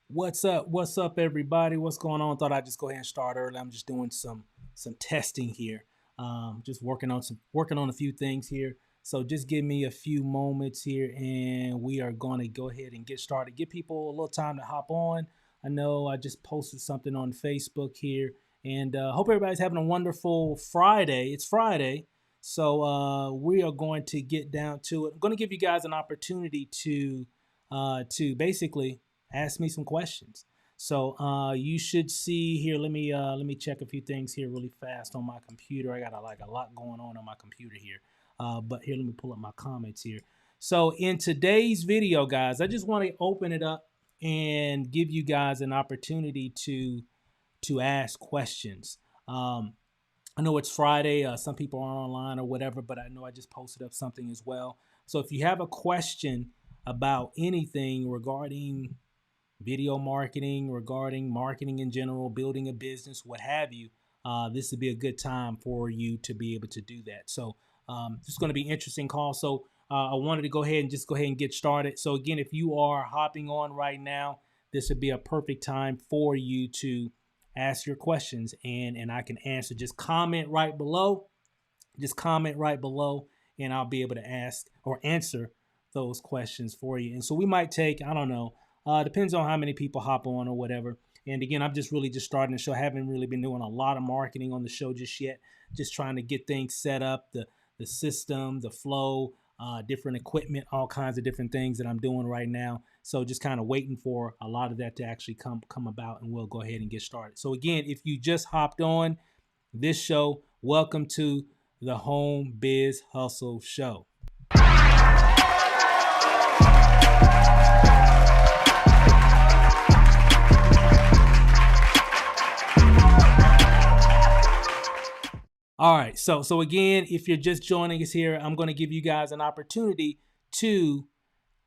What's up? What's up, everybody? What's going on? Thought I'd just go ahead and start early. I'm just doing some testing here. Just working on a few things here. So just give me a few moments here, and we are going to go ahead and get started. Give people a little time to hop on. I know I just posted something on Facebook here, and hope everybody's having a wonderful Friday. It's Friday, so we are going to get down to it. I'm going to give you guys an opportunity to basically ask me some questions. So you should see here. Let me check a few things here really fast on my computer. I got a lot going on my computer here. But here, let me pull up my comments here. So in today's video, guys, I just want to open it up and give you guys an opportunity to ask questions. I know it's Friday. Some people are online or whatever, but I know I just posted up something as well. So if you have a question about anything regarding video marketing, regarding marketing in general, building a business, what have you, this would be a good time for you to be able to do that. So this is going to be an interesting call. So I wanted to go ahead and get started. So again, if you are hopping on right now, this would be a perfect time for you to ask your questions, and I can answer. Just comment right below. And I'll be able to ask or answer those questions for you. And so we might take, I don't know, depends on how many people hop on or whatever. And again, I'm just starting the show. I haven't really been doing a lot of marketing on the show just yet. Just trying to get things set up, the system, the flow, different equipment, all kinds of different things that I'm doing right now. So just kind of waiting for a lot of that to actually come about, and we'll go ahead and get started. So again, if you just hopped on this show, welcome to the Home Biz Hustle Show. All right, so again, if you're just joining us here, I'm going to give you guys an opportunity to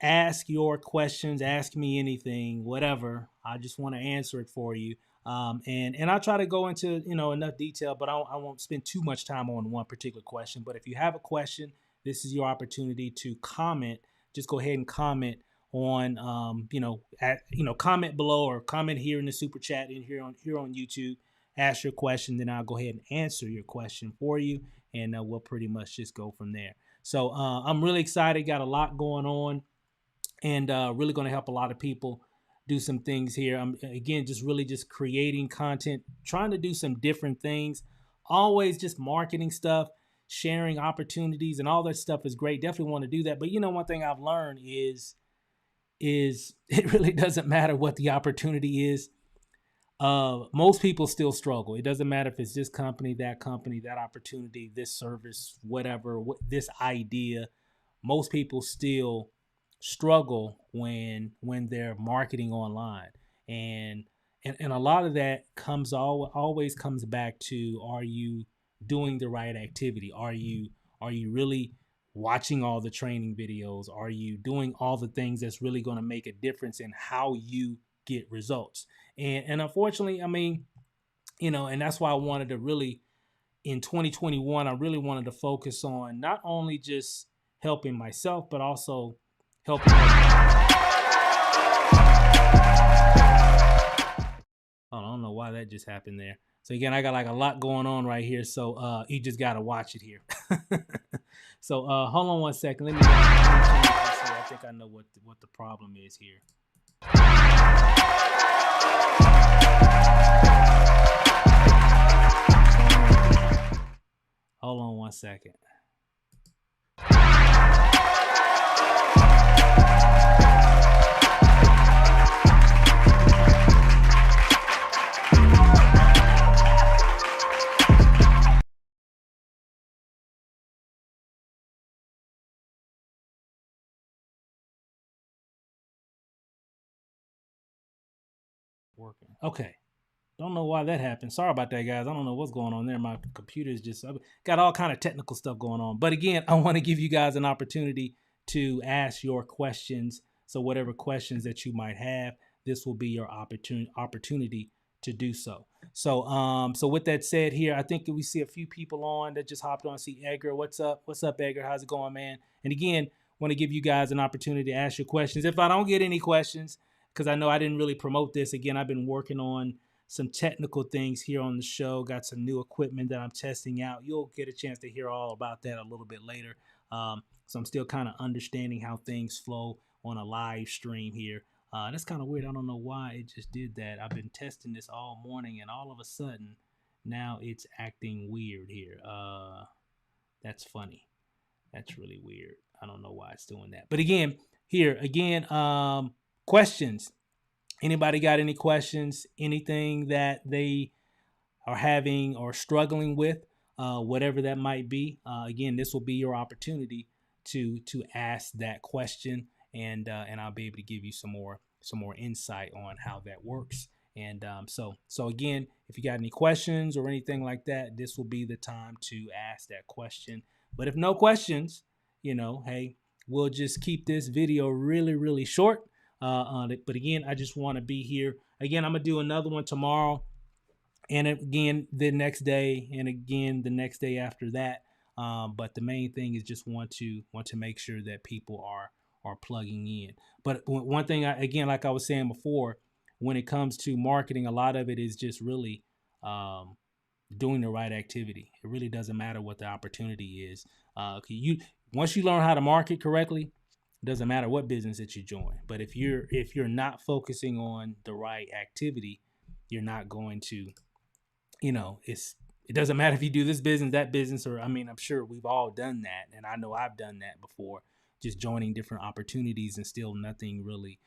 ask your questions, ask me anything, whatever. I just want to answer it for you. And I'll try to go into enough detail, but I won't spend too much time on one particular question. But if you have a question, this is your opportunity to comment. Just go ahead and comment on comment below, or comment here in the super chat and here on YouTube. Ask your question, then I'll go ahead and answer your question for you, and we'll pretty much just go from there. So I'm really excited, got a lot going on, and really going to help a lot of people do some things here. I'm again just creating content, trying to do some different things, always just marketing stuff, sharing opportunities, and all that stuff is great. Definitely want to do that. But one thing I've learned is it really doesn't matter what the opportunity is. Most people still struggle. It doesn't matter if it's this company, that opportunity, this service, whatever, this idea. Most people still struggle when they're marketing online, and a lot of that always comes back to, are you doing the right activity? Are you really watching all the training videos? Are you doing all the things that's really going to make a difference in how you get results? And unfortunately, I mean, and that's why I wanted to really, in 2021, I really wanted to focus on not only just helping myself, but also helping others. I don't know why that just happened there. So again, I got a lot going on right here, so you just got to watch it here. So hold on one second. Let me change this here. I think I know what the problem is here. Hold on one second. Working. Okay. Don't know why that happened. Sorry about that, guys. I don't know what's going on there. My computer is just got all kind of technical stuff going on. But again, I want to give you guys an opportunity to ask your questions. So whatever questions that you might have, this will be your opportunity to do so. So with that said here, I think we see a few people on that just hopped on. I see Edgar. What's up? What's up, Edgar? How's it going, man? And again, want to give you guys an opportunity to ask your questions. If I don't get any questions, because I know I didn't really promote this. Again, I've been working on some technical things here on the show. Got some new equipment that I'm testing out. You'll get a chance to hear all about that a little bit later. So I'm still kind of understanding how things flow on a live stream here. That's kind of weird. I don't know why it just did that. I've been testing this all morning, and all of a sudden, now it's acting weird here. That's funny. That's really weird. I don't know why it's doing that. But again, questions. Anybody got any questions? Anything that they are having or struggling with, whatever that might be? Again, this will be your opportunity to ask that question, and I'll be able to give you some more insight on how that works. And so again, if you got any questions or anything like that, this will be the time to ask that question. But if no questions, hey, we'll just keep this video really, really short. But again, I just want to be here. Again, I'm going to do another one tomorrow, and again the next day, and again the next day after that. But the main thing is just want to make sure that people are plugging in. But one thing, again, like I was saying before, when it comes to marketing, a lot of it is just really doing the right activity. It really doesn't matter what the opportunity is. Once you learn how to market correctly, it doesn't matter what business that you join. But if you're not focusing on the right activity, you're not going to, it doesn't matter if you do this business, that business, or I'm sure we've all done that, and I know I've done that before, just joining different opportunities and still nothing really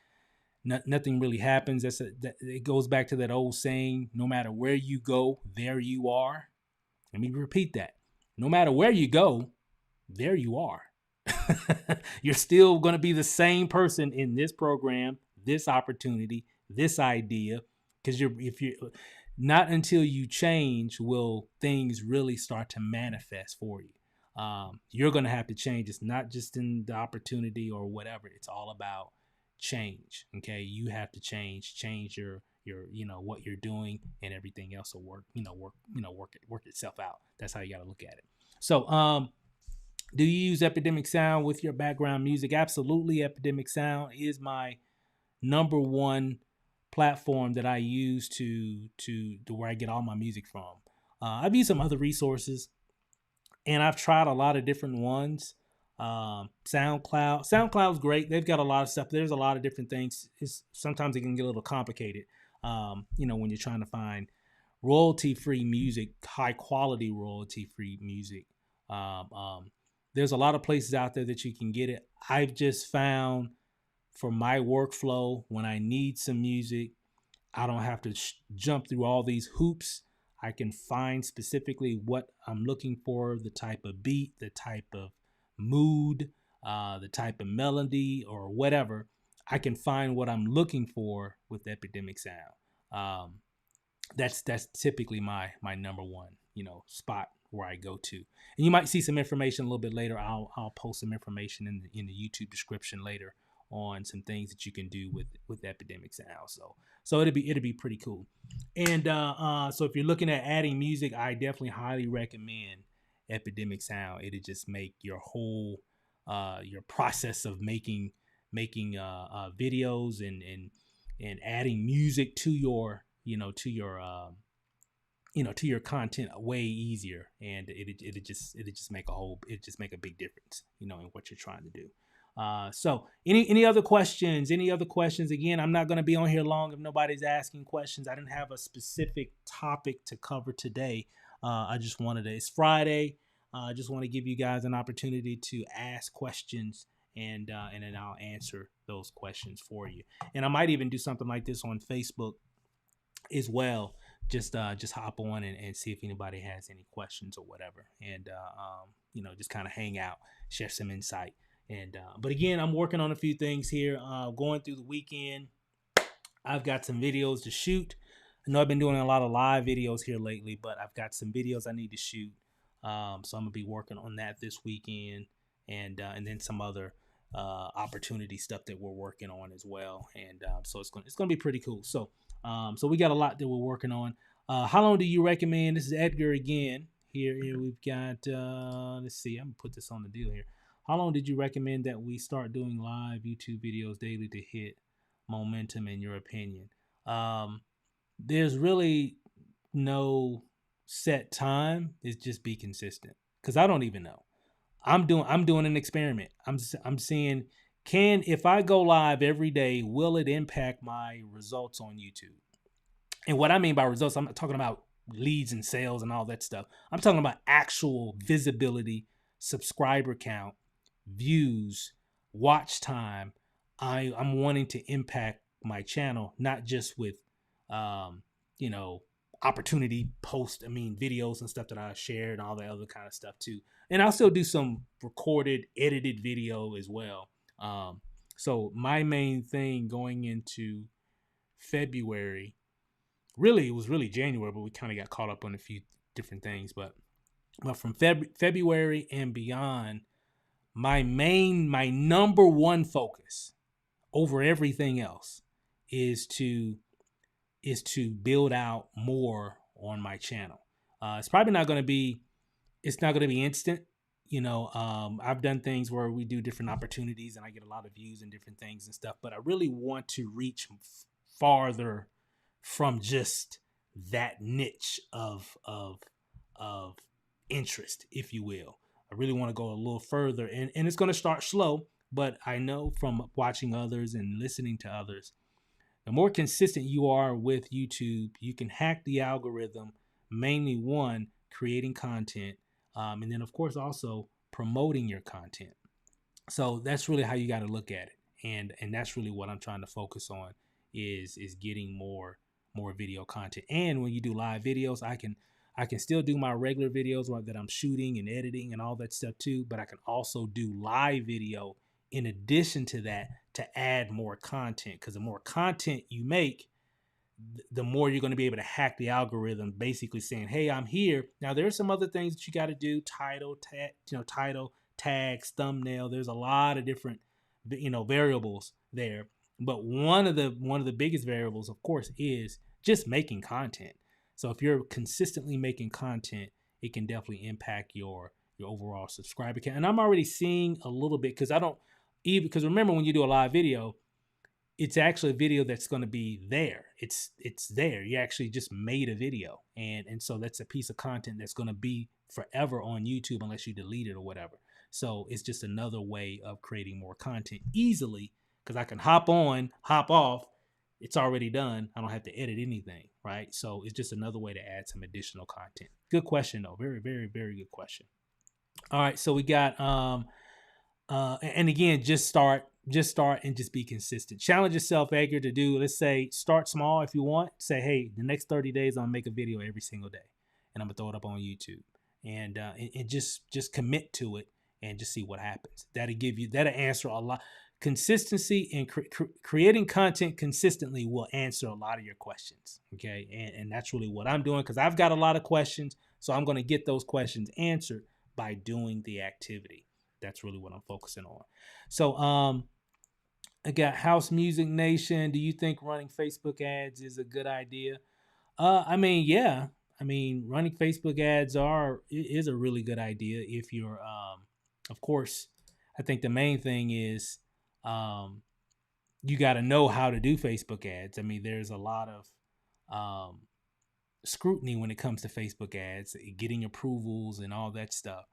happens. It goes back to that old saying, no matter where you go, there you are. Let me repeat that. No matter where you go, there you are. You're still going to be the same person in this program, this opportunity, this idea, because if you're not, until you change will things really start to manifest for you. You're going to have to change. It's not just in the opportunity or whatever. It's all about change. Okay. You have to change your, what you're doing, and everything else will work itself out. That's how you got to look at it. So, do you use Epidemic Sound with your background music? Absolutely. Epidemic Sound is my number one platform that I use to where I get all my music from. I've used some other resources, and I've tried a lot of different ones. SoundCloud's great. They've got a lot of stuff. There's a lot of different things. Sometimes it can get a little complicated, when you're trying to find royalty-free music, high quality royalty-free music. There's a lot of places out there that you can get it. I've just found for my workflow, when I need some music, I don't have to jump through all these hoops. I can find specifically what I'm looking for, the type of beat, the type of mood, the type of melody, or whatever. I can find what I'm looking for with Epidemic Sound. That's typically my number one, spot where I go to. And you might see some information a little bit later. I'll post some information in the YouTube description later on some things that you can do with Epidemic Sound. So it'll be pretty cool. And so if you're looking at adding music, I definitely highly recommend Epidemic Sound. It'll just make your whole your process of making videos and adding music to your to your content way easier, and it just make a big difference, in what you're trying to do. So any other questions? Again, I'm not going to be on here long if nobody's asking questions. I didn't have a specific topic to cover today. I just it's Friday. I just want to give you guys an opportunity to ask questions, and then I'll answer those questions for you. And I might even do something like this on Facebook as well. Just hop on and see if anybody has any questions or whatever, and just kind of hang out, share some insight. And but again, I'm working on a few things here. Going through the weekend, I've got some videos to shoot. I know I've been doing a lot of live videos here lately, but I've got some videos I need to shoot. So I'm gonna be working on that this weekend, and then some other opportunity stuff that we're working on as well. And so it's gonna be pretty cool. So we got a lot that we're working on. How long do you recommend? This is Edgar again. Here we've got let's see. I'm gonna put this on the deal here. How long did you recommend that we start doing live YouTube videos daily to hit momentum in your opinion? There's really no set time. It's just be consistent. Because I don't even know. I'm doing an experiment. I'm seeing, if I go live every day, will it impact my results on YouTube? And what I mean by results, I'm not talking about leads and sales and all that stuff. I'm talking about actual visibility, subscriber count, views, watch time. I'm wanting to impact my channel, not just with, um, you know, opportunity post, videos and stuff that I share and all that other kind of stuff too. And I'll still do some recorded, edited video as well. So my main thing going into February, really, it was really January, but we kind of got caught up on a few different things. But from February and beyond, my number one focus over everything else is to build out more on my channel. It's probably not going to be instant. I've done things where we do different opportunities and I get a lot of views and different things and stuff, but I really want to reach farther from just that niche of interest, if you will. I really want to go a little further, and it's going to start slow, but I know from watching others and listening to others, the more consistent you are with YouTube, you can hack the algorithm. Mainly, one, creating content, and then of course also promoting your content. So that's really how you got to look at it, and that's really what I'm trying to focus on is getting more video content. And when you do live videos, I can still do my regular videos that I'm shooting and editing and all that stuff too, but I can also do live video in addition to that to add more content, because the more content you make, the more you're going to be able to hack the algorithm, basically saying, hey, I'm here. Now there's some other things that you got to do, title, tags, thumbnail. There's a lot of different variables there, but one of the biggest variables, of course, is just making content. So if you're consistently making content, it can definitely impact your overall subscriber count. And I'm already seeing a little bit, because remember, when you do a live video, it's actually a video that's going to be there. It's there. You actually just made a video, and so that's a piece of content that's going to be forever on YouTube unless you delete it or whatever. So it's just another way of creating more content easily, because I can hop on, hop off. It's already done. I don't have to edit anything, right? So it's just another way to add some additional content. Good question though. Very, very, very good question. All right, so we got and again, just start and just be consistent. Challenge yourself, Edgar, to do, let's say, start small if you want. Say, hey, the next 30 days, I'll make a video every single day, and I'm gonna throw it up on YouTube, and just commit to it and just see what happens. That'll answer a lot. Consistency and creating content consistently will answer a lot of your questions. Okay, and that's really what I'm doing, because I've got a lot of questions, so I'm gonna get those questions answered by doing the activity. That's really what I'm focusing on. So I got House Music Nation. Do you think running Facebook ads is a good idea? Yeah. Running Facebook ads is a really good idea if you're of course, I think the main thing is you got to know how to do Facebook ads. There's a lot of scrutiny when it comes to Facebook ads, getting approvals and all that stuff.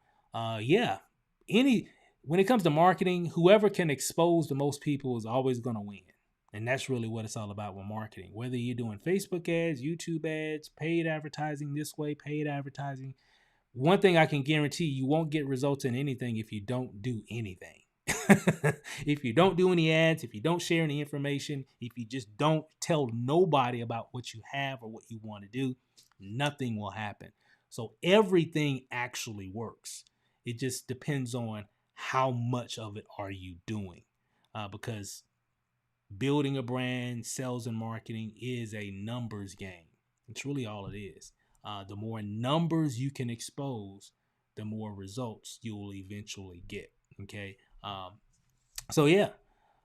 When it comes to marketing, whoever can expose the most people is always going to win. And that's really what it's all about with marketing. Whether you're doing Facebook ads, YouTube ads, paid advertising this way, paid advertising. One thing I can guarantee, you won't get results in anything if you don't do anything. If you don't do any ads, if you don't share any information, if you just don't tell nobody about what you have or what you want to do, nothing will happen. So everything actually works. It just depends on how much of it are you doing, because building a brand, sales and marketing is a numbers game. It's really all it is. The more numbers you can expose, the more results you will eventually get. Okay. So yeah,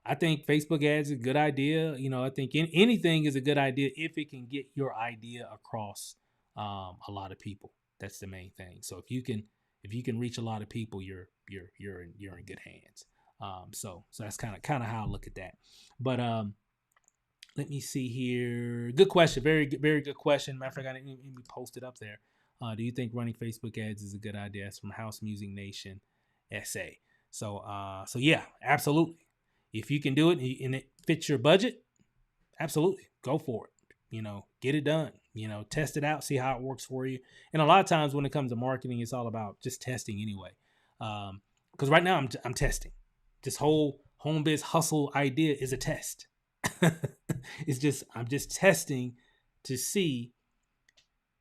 I think Facebook ads is a good idea. I think anything is a good idea if it can get your idea across a lot of people. That's the main thing. So if you can reach a lot of people, you're in good hands. So that's kind of how I look at that. But Let me see here. Good question. Very good question. Matter of fact, I didn't even post it up there. Do you think running Facebook ads is a good idea? That's from House Music Nation SA. So yeah, absolutely. If you can do it and it fits your budget, absolutely, go for it. Get it done. Test it out, see how it works for you. And a lot of times when it comes to marketing, it's all about just testing anyway. Because right now I'm testing. This whole home biz hustle idea is a test. I'm just testing to see,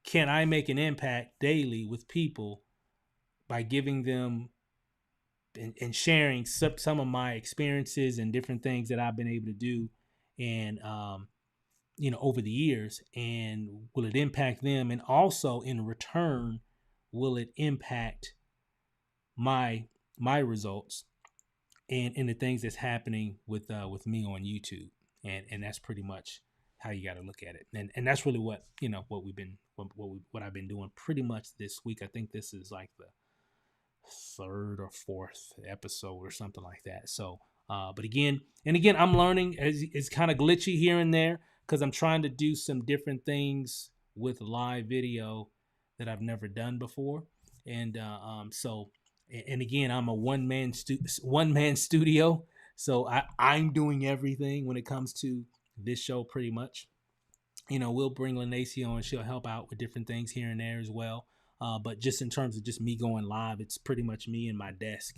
can I make an impact daily with people by giving them and sharing some of my experiences and different things that I've been able to do, and over the years, and will it impact them, and also in return, will it impact my results and the things that's happening with me on YouTube, and that's pretty much how you got to look at it, and that's really what what I've been doing pretty much this week. I think this is like the third or fourth episode or something like that. So, but again, I'm learning. It's kind of glitchy here and there because I'm trying to do some different things with live video that I've never done before, and and again, I'm a one man studio, so I'm doing everything when it comes to this show pretty much. We'll bring Lanacy on. She'll help out with different things here and there as well. But just in terms of just me going live, it's pretty much me and my desk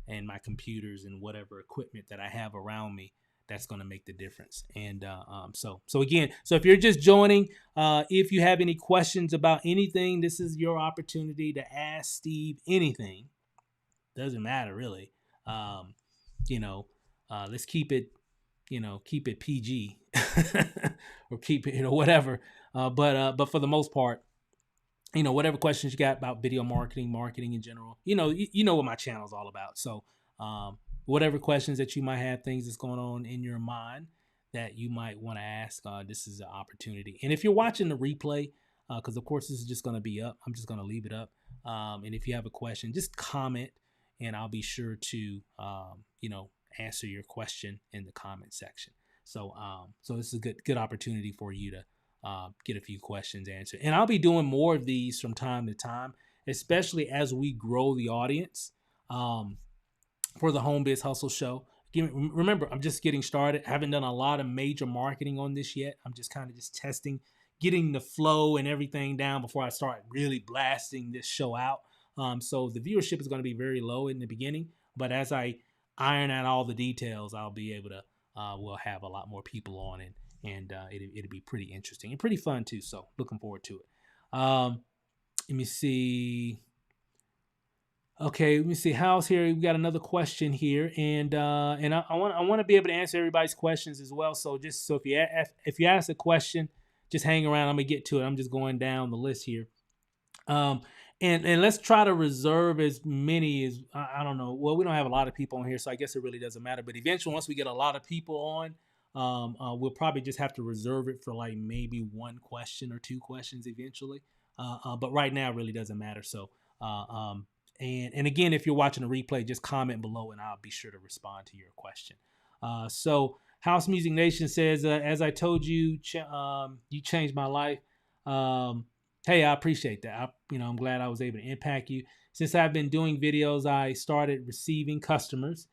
and my computers and whatever equipment that I have around me that's going to make the difference. And so again, so if you're just joining, if you have any questions about anything, this is your opportunity to ask Steve anything. Doesn't matter really. Let's keep it PG or keep it, whatever. But for the most part, whatever questions you got about video marketing in general, you know what my channel is all about. So, whatever questions that you might have, things that's going on in your mind that you might want to ask, this is an opportunity. And if you're watching the replay, because of course this is just going to be up, I'm just going to leave it up. And if you have a question, just comment, and I'll be sure to, answer your question in the comment section. So this is a good opportunity for you to get a few questions answered. And I'll be doing more of these from time to time, especially as we grow the audience for the Home Biz Hustle Show. Remember, I'm just getting started. I haven't done a lot of major marketing on this yet. I'm just kind of just testing, getting the flow and everything down before I start really blasting this show out. So the viewership is going to be very low in the beginning, but as I iron out all the details, I'll be able to, we'll have a lot more people on, and it'll be pretty interesting and pretty fun too. So looking forward to it. Let me see. Okay, let me see. How's here? We got another question here, and I want to be able to answer everybody's questions as well. So if you ask a question, just hang around. I'm gonna get to it. I'm just going down the list here. And let's try to reserve as many as I don't know. Well, we don't have a lot of people on here, so I guess it really doesn't matter. But eventually, once we get a lot of people on, we'll probably just have to reserve it for like maybe one question or two questions eventually. But right now, it really doesn't matter. So, and again, if you're watching a replay, just comment below, and I'll be sure to respond to your question. So, House Music Nation says, as I told you, you changed my life. Hey, I appreciate that. I'm glad I was able to impact you. Since I've been doing videos, I started receiving customers,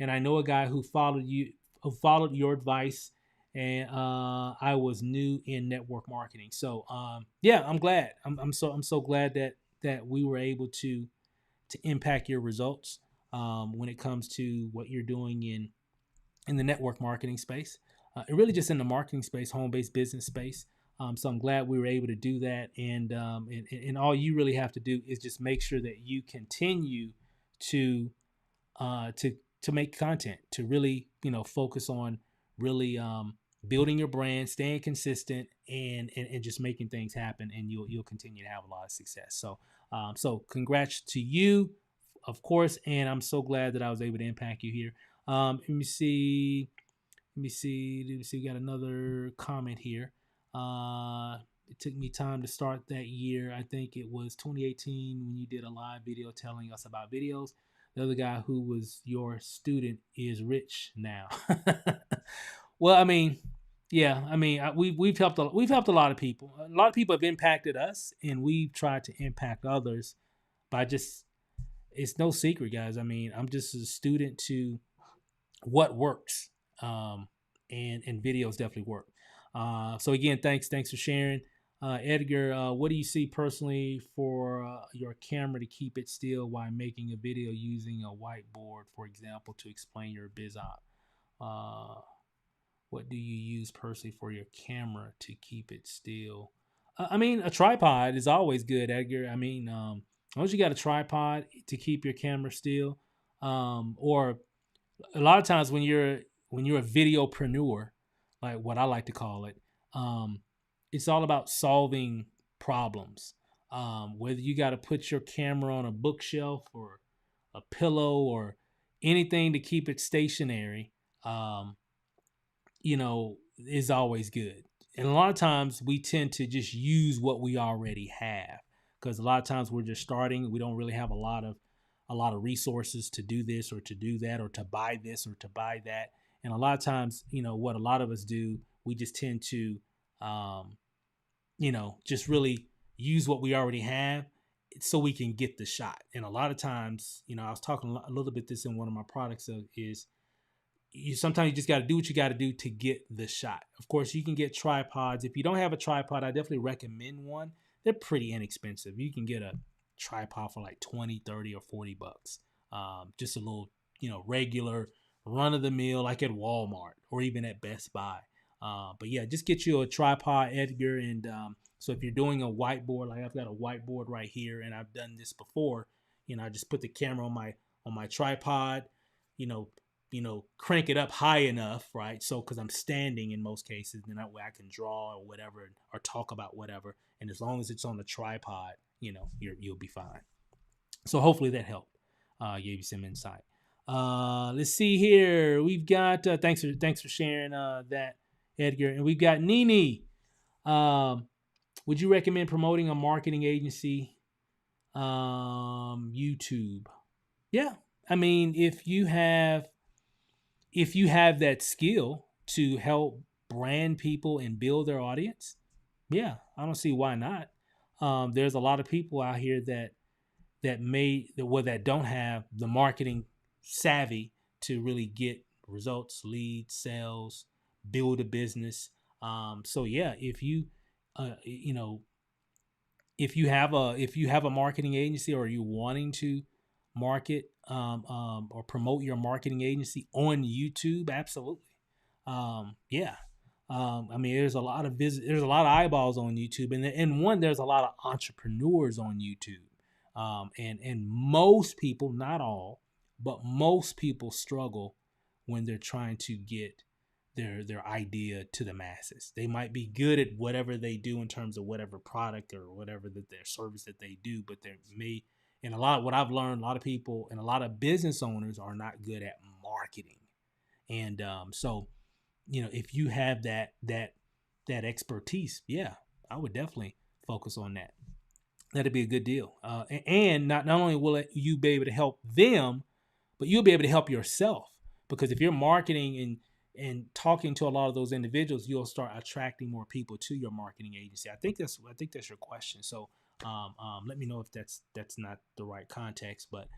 and I know a guy who followed your advice, and I was new in network marketing. So, yeah, I'm glad. I'm so glad that we were able to impact your results when it comes to what you're doing in the network marketing space, and really just in the marketing space, home-based business space. So I'm glad we were able to do that, and all you really have to do is just make sure that you continue to make content, to really focus on really building your brand, staying consistent, and just making things happen, and you'll continue to have a lot of success. So congrats to you, of course, and I'm so glad that I was able to impact you here. Let me see. We got another comment here. It took me time to start that year. I think it was 2018 when you did a live video telling us about videos. The other guy who was your student is rich now. Well, I mean, Yeah, I mean, we've helped a lot of people. A lot of people have impacted us, and we've tried to impact others by just. It's no secret, guys. I mean, I'm just a student to what works, um, and videos definitely work. So again, thanks for sharing, Edgar. What do you see personally for your camera to keep it still while making a video using a whiteboard, for example, to explain your biz op? Uh, what do you use personally for your camera to keep it still? I mean, a tripod is always good, Edgar. I mean, as long as you got a tripod to keep your camera still, or a lot of times when you're a videopreneur, like what I like to call it, um, it's all about solving problems. Whether you got to put your camera on a bookshelf or a pillow or anything to keep it stationary, um, is always good. And a lot of times we tend to just use what we already have because a lot of times we're just starting. We don't really have a lot of resources to do this or to do that or to buy this or to buy that. And a lot of times, what a lot of us do, we just tend to, um, just really use what we already have so we can get the shot. And a lot of times, I was talking a little bit this in one of my products is sometimes you just got to do what you got to do to get the shot. Of course, you can get tripods. If you don't have a tripod, I definitely recommend one. They're pretty inexpensive. You can get a tripod for like 20, 30, or $40. Just a little, regular run of the mill, like at Walmart or even at Best Buy. But yeah, just get you a tripod, Edgar. And so if you're doing a whiteboard, like I've got a whiteboard right here, and I've done this before. I just put the camera on my tripod. You know, crank it up high enough, right? So, because I'm standing in most cases, then that way I can draw or whatever, or talk about whatever. And as long as it's on the tripod, you'll be fine. So hopefully that helped, gave you some insight. Let's see here. We've got thanks for sharing that, Edgar, and we've got Nini. Would you recommend promoting a marketing agency, YouTube? Yeah, I mean, if you have that skill to help brand people and build their audience, yeah, I don't see why not. There's a lot of people out here that don't have the marketing savvy to really get results, leads, sales, build a business. So yeah, uh, you know, if you have a marketing agency or you wanting to market or promote your marketing agency on YouTube, absolutely. Yeah. I mean, there's a lot of eyeballs on YouTube, and there's a lot of entrepreneurs on YouTube. And most people, not all, but most people struggle when they're trying to get their idea to the masses. They might be good at whatever they do in terms of whatever product or whatever that their service that they do, but they're me. And what I've learned, a lot of people and a lot of business owners are not good at marketing. And so, if you have that expertise, yeah, I would definitely focus on that. That'd be a good deal. And not only will you be able to help them, but you'll be able to help yourself, because if you're marketing and talking to a lot of those individuals, you'll start attracting more people to your marketing agency. I think that's your question. So let me know if that's not the right context, but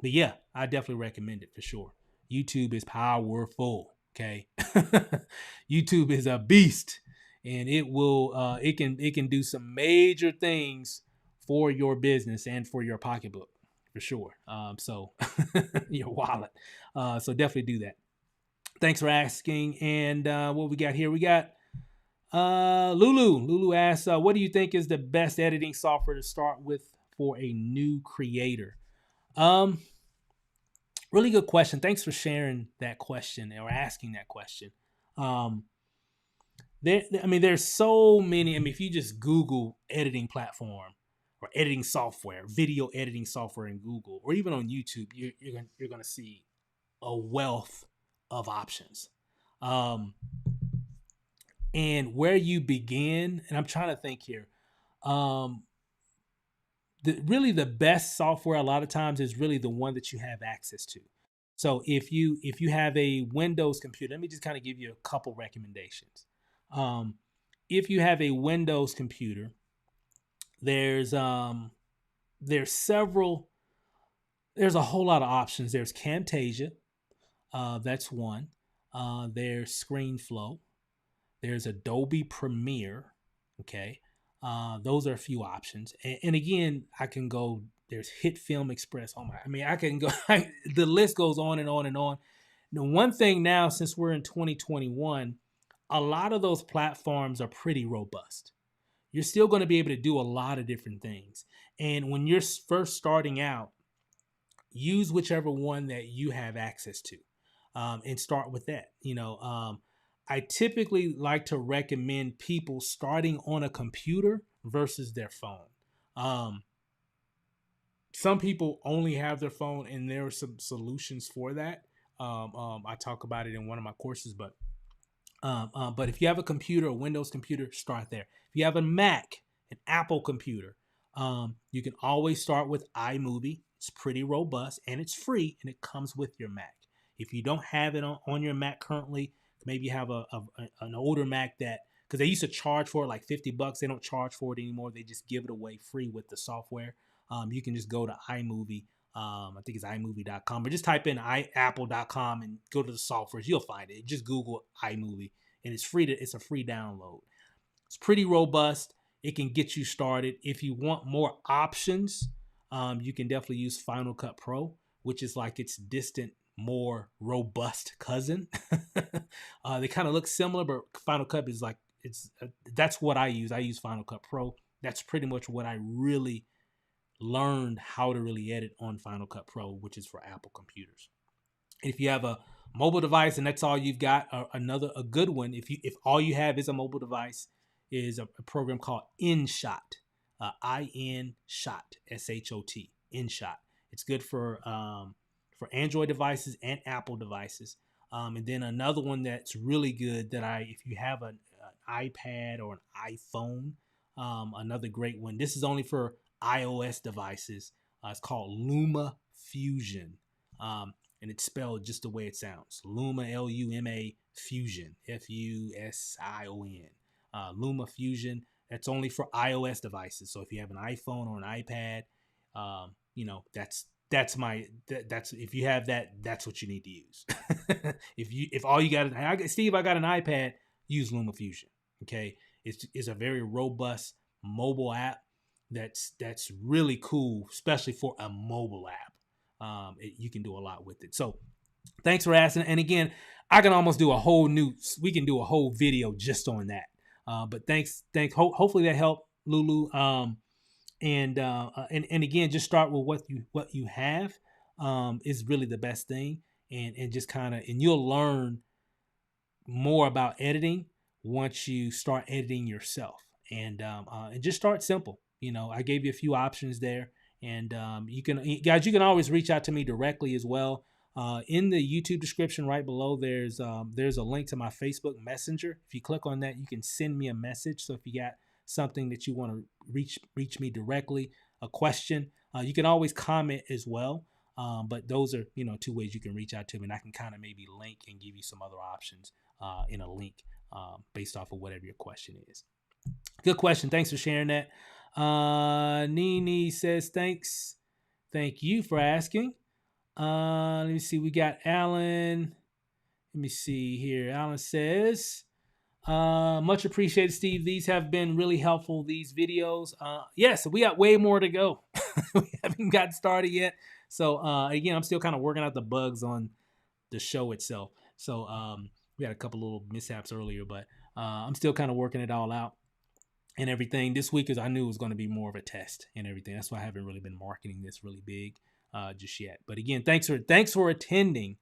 yeah, I definitely recommend it for sure. YouTube is powerful. Okay, YouTube is a beast, and it can do some major things for your business and for your pocketbook for sure. So your wallet. So definitely do that. Thanks for asking. And what we got here? We got Lulu. Lulu asks, what do you think is the best editing software to start with for a new creator? Um, Really good question. Thanks for sharing that question or asking that question. Um, there's so many. I mean, if you just Google editing platform or editing software, video editing software in Google, or even on YouTube, you're gonna see a wealth of options. Um, and where you begin, and I'm trying to think here. Um, really the best software a lot of times is really the one that you have access to. So if you have a Windows computer, let me just kind of give you a couple recommendations. If you have a Windows computer, there's several, there's a whole lot of options. There's Camtasia, that's one. There's ScreenFlow. There's Adobe Premiere. Okay. Those are a few options. And again, I can go, there's Hit Film Express. Oh my, I mean, I can go, the list goes on and on and on. The one thing now, since we're in 2021, a lot of those platforms are pretty robust. You're still going to be able to do a lot of different things. And when you're first starting out, use whichever one that you have access to, and start with that. I typically like to recommend people starting on a computer versus their phone. Some people only have their phone, and there are some solutions for that. I talk about it in one of my courses, but if you have a computer, a Windows computer, start there. If you have a Mac, an Apple computer, you can always start with iMovie. It's pretty robust and it's free, and it comes with your Mac. If you don't have it on your Mac currently, maybe you have an older Mac that, because they used to charge for it like $50. They don't charge for it anymore. They just give it away free with the software. You can just go to iMovie. I think it's iMovie.com, or just type in apple.com and go to the software. You'll find it. Just Google iMovie, and it's free. It's a free download. It's pretty robust. It can get you started. If you want more options, you can definitely use Final Cut Pro, which is like its distant, more robust cousin. They kind of look similar, but Final Cut is like, that's what I use. I use Final Cut Pro. That's pretty much what I really learned how to really edit on Final Cut Pro, which is for Apple computers. If you have a mobile device and that's all you've got, a good one, if all you have is a mobile device, is a program called InShot, InShot, SHOT, InShot. It's good for Android devices and Apple devices. And then another one that's really good if you have an iPad or an iPhone, another great one. This is only for iOS devices. It's called Luma Fusion. And it's spelled just the way it sounds. Luma, Luma Fusion, Fusion. Luma Fusion. That's only for iOS devices. So if you have an iPhone or an iPad, that's if you have that, that's what you need to use. if all you got, Steve, I got an iPad, use Luma Fusion. Okay, it's a very robust mobile app. That's really cool, especially for a mobile app. You can do a lot with it. So thanks for asking. And again, I can almost do we can do a whole video just on that. But thanks. Hopefully that helped, Lulu. And again, just start with what you have, is really the best thing. And just and you'll learn more about editing once you start editing yourself. And just start simple. I gave you a few options there, and you can always reach out to me directly as well. In the YouTube description right below, there's a link to my Facebook Messenger. If you click on that, you can send me a message. So if you got something that you want to reach me directly, a question, you can always comment as well. But those are two ways you can reach out to me, and I can kind of maybe link and give you some other options in a link based off of whatever your question is. Good question. Thanks for sharing that. Nini says thanks. Thank you for asking. Let me see. We got Alan. Let me see here. Alan says, much appreciated, Steve. These have been really helpful, these videos. Yes, we got way more to go. We haven't gotten started yet. So again, I'm still kind of working out the bugs on the show itself. So we had a couple little mishaps earlier, but I'm still kind of working it all out and everything. This week, I knew it was going to be more of a test and everything. That's why I haven't really been marketing this really big just yet. But again, thanks for attending.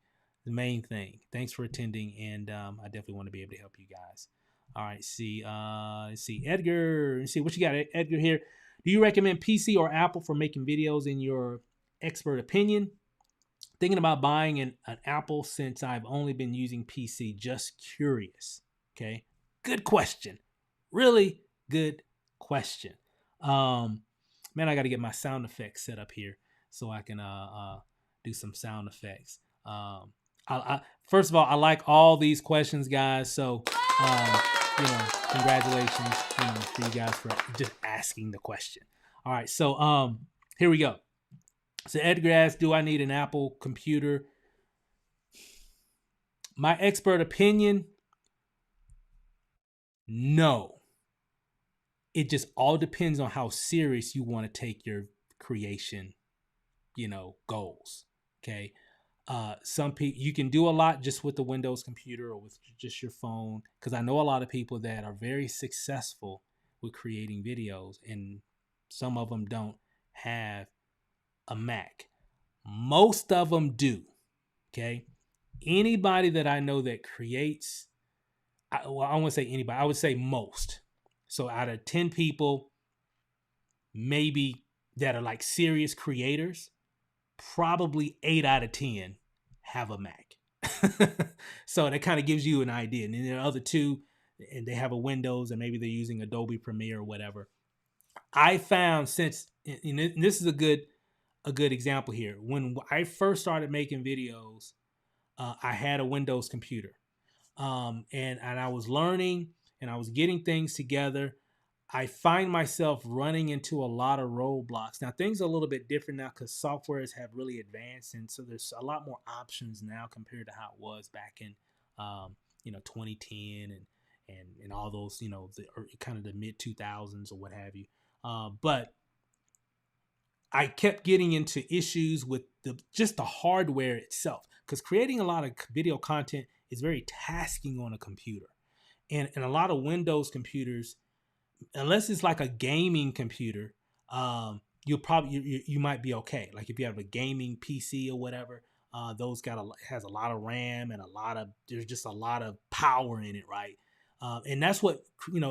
The main thing. Thanks for attending, and I definitely want to be able to help you guys. All right, let's see, Edgar. Let's see what you got, Edgar here. Do you recommend PC or Apple for making videos in your expert opinion? Thinking about buying an Apple since I've only been using PC. Just curious. Okay, good question. Really good question. Man, I got to get my sound effects set up here so I can do some sound effects. First of all, I like all these questions, guys. So, congratulations, for you guys for just asking the question. All right, so here we go. So Edgar asked, "Do I need an Apple computer?" My expert opinion, no. It just all depends on how serious you want to take your creation, goals. Okay. Some people, you can do a lot just with the Windows computer or with just your phone, because I know a lot of people that are very successful with creating videos, and some of them don't have a Mac. Most of them do. Okay. Anybody that I know that creates, I won't say anybody, I would say most. So out of 10 people, maybe that are like serious creators, probably 8 out of 10 have a Mac. So that kind of gives you an idea. And then there are other 2, and they have a Windows, and maybe they're using Adobe Premiere or whatever. I found, since, and this is a good example here. When I first started making videos, I had a Windows computer, and I was learning and I was getting things together. I find myself running into a lot of roadblocks. Now things are a little bit different now because softwares have really advanced, and so there's a lot more options now compared to how it was back in 2010 and all those, kind of the mid 2000s or what have you. But I kept getting into issues with just the hardware itself, because creating a lot of video content is very tasking on a computer, and a lot of Windows computers, unless it's like a gaming computer, you'll probably you might be okay. Like if you have a gaming PC or whatever, those has a lot of RAM and there's just a lot of power in it, right? And that's what,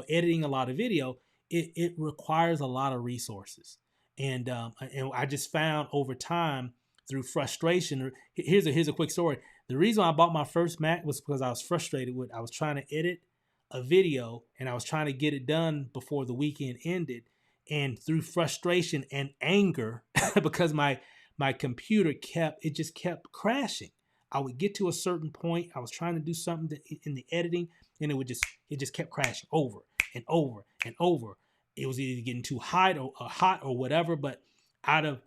editing a lot of video, it requires a lot of resources, and I just found over time through frustration. Here's a quick story. The reason I bought my first Mac was because I was frustrated with, I was trying to edit a video and I was trying to get it done before the weekend ended, and through frustration and anger because my computer just kept crashing. I would get to a certain point, I was trying to do something in the editing, and it just kept crashing over and over and over. It was either getting too hot or whatever, but out of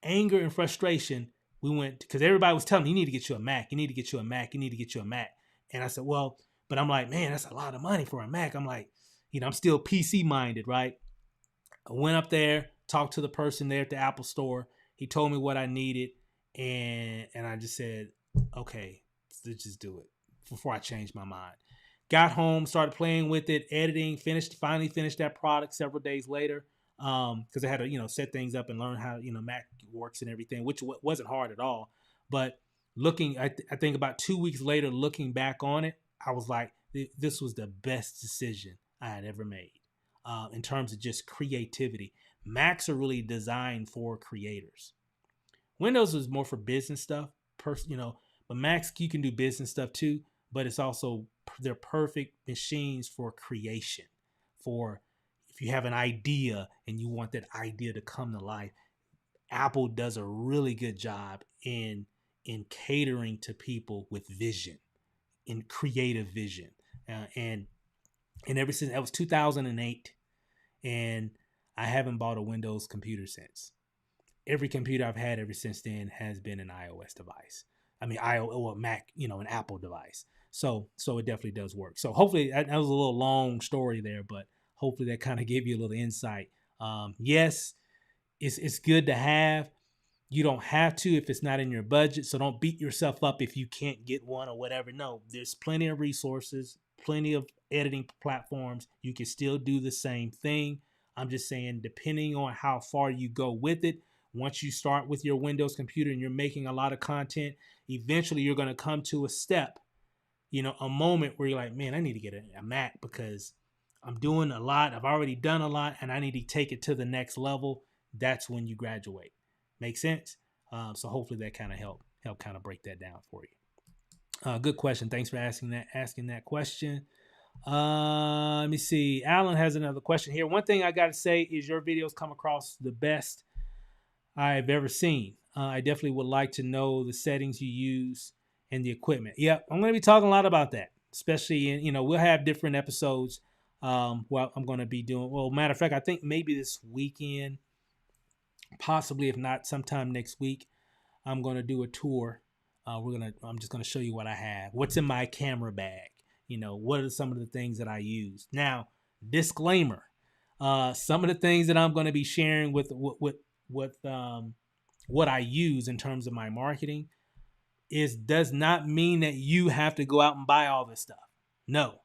anger and frustration, we went, because everybody was telling me, you need to get you a Mac, you need to get you a Mac, you need to get you a Mac. And I said, well, but I'm like, man, that's a lot of money for a Mac. I'm like, I'm still PC minded, right? I went up there, talked to the person there at the Apple store. He told me what I needed, and I just said, okay, let's just do it before I changed my mind. Got home, started playing with it, editing, finally finished that product several days later, because I had to, set things up and learn how, Mac works and everything, which wasn't hard at all. But I think about 2 weeks later, looking back on it, I was like, this was the best decision I had ever made, in terms of just creativity. Macs are really designed for creators. Windows is more for business stuff, but Macs, you can do business stuff too, but it's also, they're perfect machines for creation. For if you have an idea and you want that idea to come to life, Apple does a really good job in catering to people with vision, in creative vision, and ever since, that was 2008, and I haven't bought a Windows computer since. Every computer I've had ever since then has been an iOS device. I mean, or Mac, an Apple device. So it definitely does work. So hopefully that was a little long story there, but hopefully that kind of gave you a little insight. Yes, it's good to have. You don't have to if it's not in your budget. So don't beat yourself up if you can't get one or whatever. No, there's plenty of resources, plenty of editing platforms. You can still do the same thing. I'm just saying, depending on how far you go with it, once you start with your Windows computer and you're making a lot of content, eventually you're going to come to a step, a moment where you're like, man, I need to get a Mac because I'm doing a lot. I've already done a lot and I need to take it to the next level. That's when you graduate. Make sense? So hopefully that kind of help kind of break that down for you. Good question. Thanks for asking that question. Let me see. Alan has another question here. One thing I got to say is your videos come across the best I've ever seen. I definitely would like to know the settings you use and the equipment. Yep, I'm going to be talking a lot about that, especially in, we'll have different episodes. Well, I'm going to be doing, well, matter of fact, I think maybe this weekend, possibly if not sometime next week, I'm going to do a tour. I'm just going to show you what I have, what's in my camera bag. What are some of the things that I use. Now, disclaimer, some of the things that I'm going to be sharing with what I use in terms of my marketing does not mean that you have to go out and buy all this stuff. No,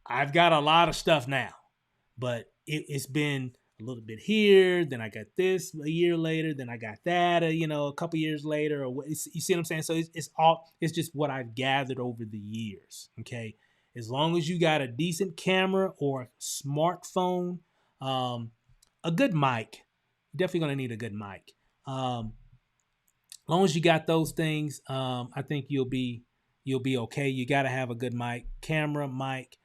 I've got a lot of stuff now, but it's been a little bit here. Then I got this a year later. Then I got that, a couple years later. You see what I'm saying? So it's just what I've gathered over the years. Okay, as long as you got a decent camera or smartphone, a good mic, you're definitely gonna need a good mic. As long as you got those things, I think you'll be okay. You got to have a good mic, camera, mic,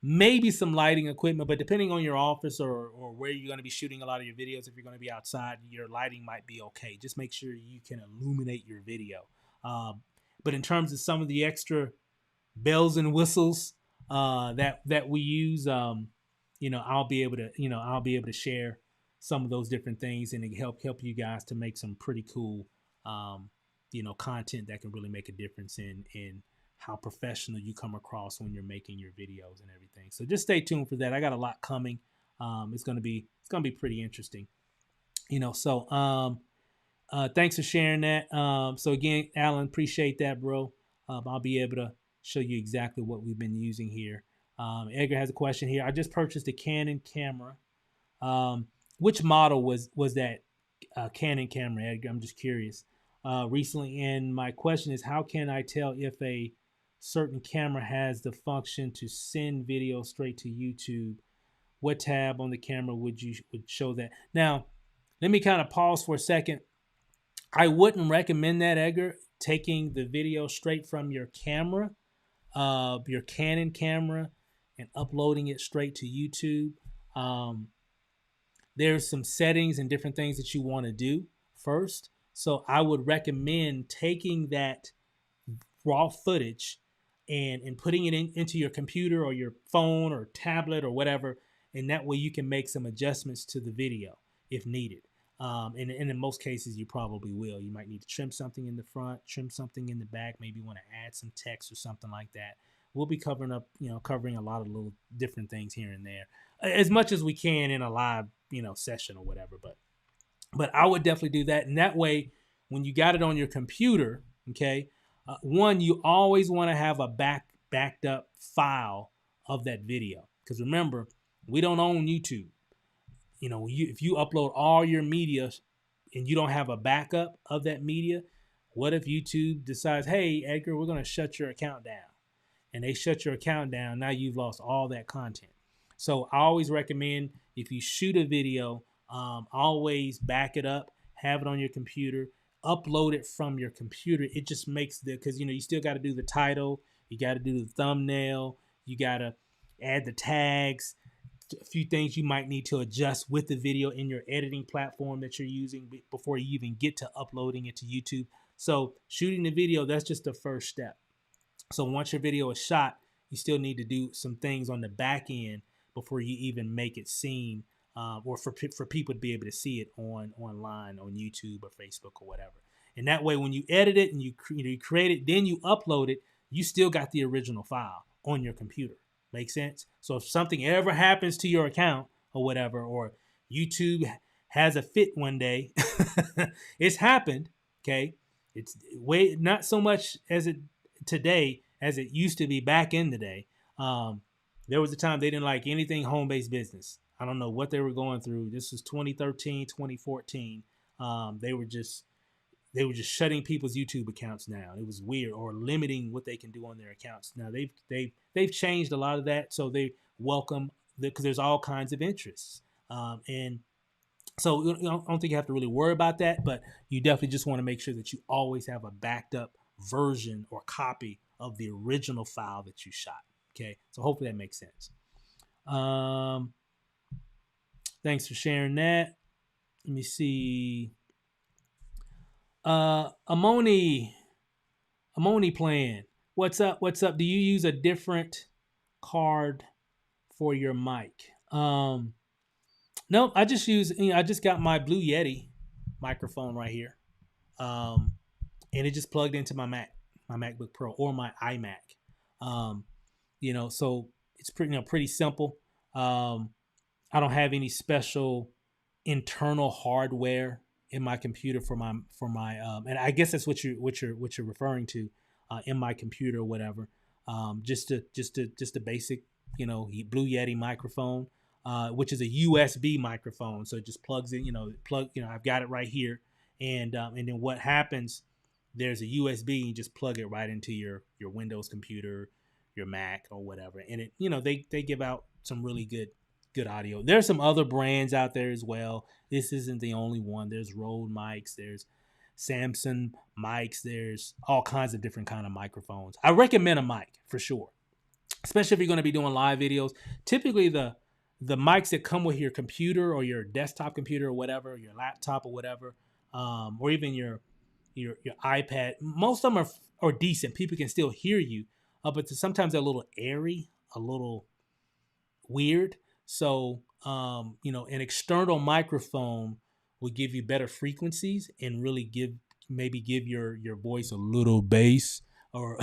maybe some lighting equipment, but depending on your office or where you're going to be shooting a lot of your videos, if you're going to be outside, your lighting might be okay. Just make sure you can illuminate your video. But in terms of some of the extra bells and whistles that we use, I'll be able to share some of those different things and help you guys to make some pretty cool content that can really make a difference in how professional you come across when you're making your videos and everything. So just stay tuned for that. I got a lot coming. It's gonna be pretty interesting. Thanks for sharing that. So again, Alan, appreciate that, bro. I'll be able to show you exactly what we've been using here. Edgar has a question here. I just purchased a Canon camera. Which model was that Canon camera, Edgar? I'm just curious. Recently, and my question is, how can I tell if a certain camera has the function to send video straight to YouTube? What tab on the camera would show that? Now, let me kind of pause for a second. I wouldn't recommend that, Edgar, taking the video straight from your camera, your Canon camera, and uploading it straight to YouTube. There's some settings and different things that you want to do first. So I would recommend taking that raw footage and putting it into your computer or your phone or tablet or whatever. And that way you can make some adjustments to the video if needed. And in most cases, you probably will. You might need to trim something in the front, trim something in the back, maybe want to add some text or something like that. We'll be covering a lot of little different things here and there, as much as we can in a live, session or whatever. But I would definitely do that. And that way, when you got it on your computer, okay, one, you always want to have a backed up file of that video. Because remember, we don't own YouTube. If you upload all your media and you don't have a backup of that media, what if YouTube decides, hey, Edgar, we're going to shut your account down? And they shut your account down. Now you've lost all that content. So I always recommend, if you shoot a video, always back it up, have it on your computer, upload it from your computer. It just makes because you still got to do the title, you got to do the thumbnail, you got to add the tags, a few things you might need to adjust with the video in your editing platform that you're using before you even get to uploading it to YouTube. So shooting the video, that's just the first step. So once your video is shot, you still need to do some things on the back end before you even make it seen, or for people to be able to see it online on YouTube or Facebook or whatever. And that way, when you edit it and you create it, then you upload it, you still got the original file on your computer. Make sense? So if something ever happens to your account or whatever, or YouTube has a fit one day, it's happened. Okay, it's way not so much as it today as it used to be back in the day. There was a time they didn't like anything home-based business. I don't know what they were going through. This was 2013, 2014. They were just shutting people's YouTube accounts down. It was weird, or limiting what they can do on their accounts. Now they've changed a lot of that, so they welcome because there's all kinds of interests, and so I don't think you have to really worry about that. But you definitely just want to make sure that you always have a backed up version or copy of the original file that you shot. Okay, so hopefully that makes sense. Thanks for sharing that. Let me see. Amoni plan. What's up? What's up? Do you use a different card for your mic? No, I just use. I just got my Blue Yeti microphone right here, and it just plugged into my MacBook Pro or my iMac. Um, so it's pretty simple. I don't have any special internal hardware in my computer and I guess that's what you're referring to in my computer or whatever. Just a basic Blue Yeti microphone, which is a USB microphone, so it just plugs in. I've got it right here, and then what happens? There's a USB, you just plug it right into your Windows computer, your Mac or whatever, and they give out some really good audio. There's some other brands out there as well. This isn't the only one. There's Rode mics, there's Samsung mics, there's all kinds of different kind of microphones. I recommend a mic for sure, especially if you're going to be doing live videos. Typically the mics that come with your computer or your desktop computer or whatever, your laptop or whatever, or even your iPad, most of them are decent. People can still hear you, but sometimes they're a little airy, a little weird. So, an external microphone will give you better frequencies and really give your voice a little bass or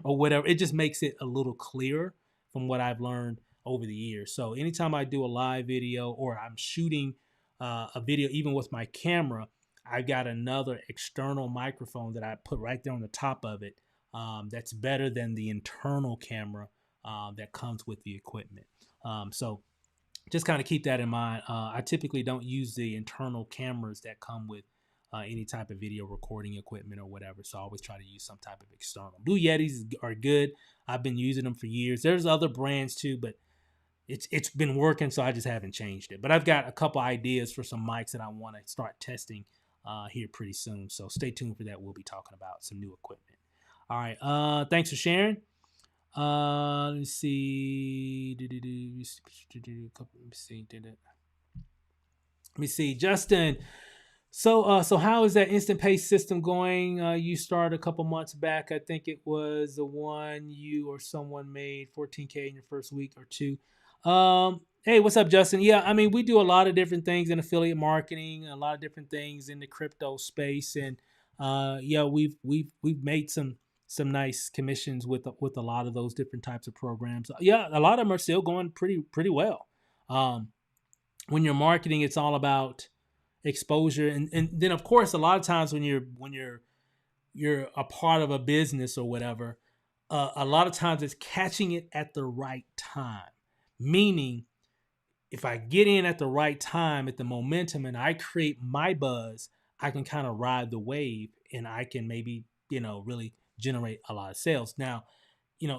or whatever. It just makes it a little clearer from what I've learned over the years. So anytime I do a live video or I'm shooting a video, even with my camera, I've got another external microphone that I put right there on the top of it. That's better than the internal camera that comes with the equipment. So just kind of keep that in mind. I typically don't use the internal cameras that come with any type of video recording equipment or whatever. So I always try to use some type of external. Blue Yetis are good. I've been using them for years. There's other brands too, but it's been working, so I just haven't changed it. But I've got a couple ideas for some mics that I want to start testing here pretty soon. So stay tuned for that. We'll be talking about some new equipment. All right. Thanks for sharing. Let me see. Let me see. Justin. So how is that instant pay system going? You started a couple months back. I think it was the one you or someone made 14K in your first week or two. Hey, what's up, Justin? Yeah, I mean, we do a lot of different things in affiliate marketing, a lot of different things in the crypto space, and yeah, we've made some nice commissions with a lot of those different types of programs. Yeah, a lot of them are still going pretty well. When you're marketing, it's all about exposure, and then of course a lot of times when you're a part of a business or whatever, a lot of times it's catching it at the right time. Meaning, if I get in at the right time, at the momentum, and I create my buzz, I can kind of ride the wave, and I can maybe really generate a lot of sales. Now,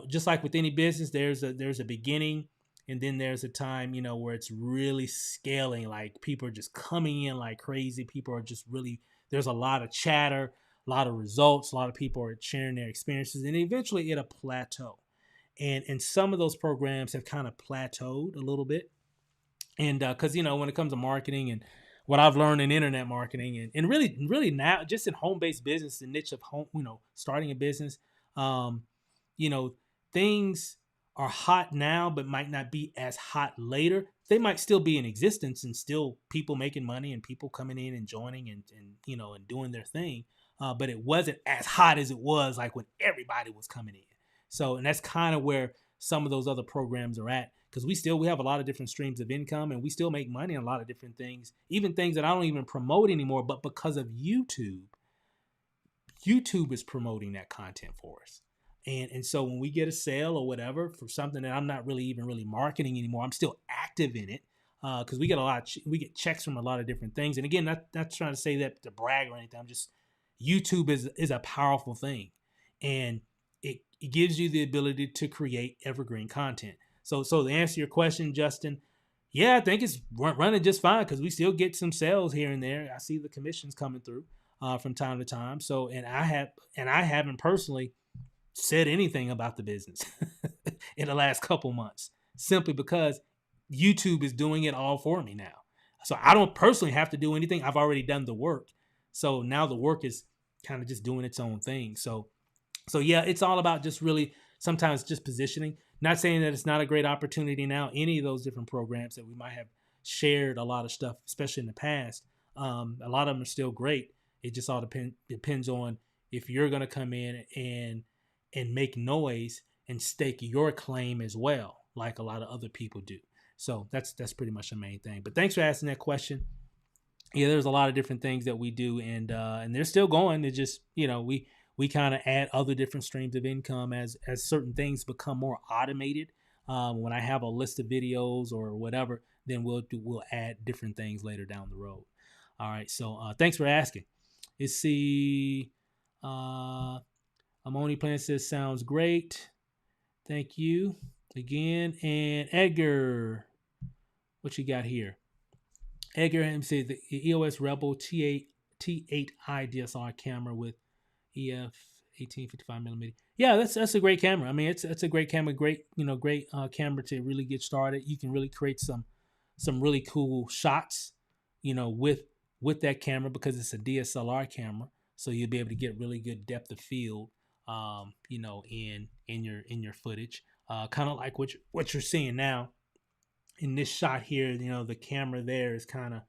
just like with any business, there's a beginning, and then there's a time, where it's really scaling. Like people are just coming in like crazy. People are just really, there's a lot of chatter, a lot of results, a lot of people are sharing their experiences, and eventually it'll plateau. And some of those programs have kind of plateaued a little bit. And because, when it comes to marketing and what I've learned in internet marketing and really now just in home-based business, the niche of home, starting a business, things are hot now, but might not be as hot later. They might still be in existence and still people making money and people coming in and joining and doing their thing. But it wasn't as hot as it was like when everybody was coming in. So, and that's kind of where some of those other programs are at, because we have a lot of different streams of income and we still make money on a lot of different things, even things that I don't even promote anymore. But because of YouTube is promoting that content for us. And so when we get a sale or whatever for something that I'm not really marketing anymore, I'm still active in it because we get checks from a lot of different things. And again, not trying to say that to brag or anything. YouTube is a powerful thing, and it gives you the ability to create evergreen content. So to answer your question, Justin, yeah, I think it's running just fine because we still get some sales here and there. I see the commissions coming through from time to time. So, and I haven't personally said anything about the business in the last couple months, simply because YouTube is doing it all for me now. So I don't personally have to do anything. I've already done the work. So now the work is kind of just doing its own thing. So yeah, it's all about just really sometimes just positioning. Not saying that it's not a great opportunity now. Any of those different programs that we might have shared a lot of stuff, especially in the past, a lot of them are still great. It just all depends on if you're going to come in and make noise and stake your claim as well, like a lot of other people do. So that's pretty much the main thing. But thanks for asking that question. Yeah, there's a lot of different things that we do, and they're still going. It's just, we kind of add other different streams of income as certain things become more automated. When I have a list of videos or whatever, then we'll add different things later down the road. All right, so thanks for asking. Let's see. Amoni Plant says sounds great. Thank you again. And Edgar, what you got here? Edgar says the EOS Rebel T8i DSLR camera with EF 1855mm. Yeah, that's a great camera. I mean, it's a great camera, great camera to really get started. You can really create some really cool shots, with that camera because it's a DSLR camera. So you'll be able to get really good depth of field, in your footage, kind of like what you're seeing now. In this shot here, the camera there is kind of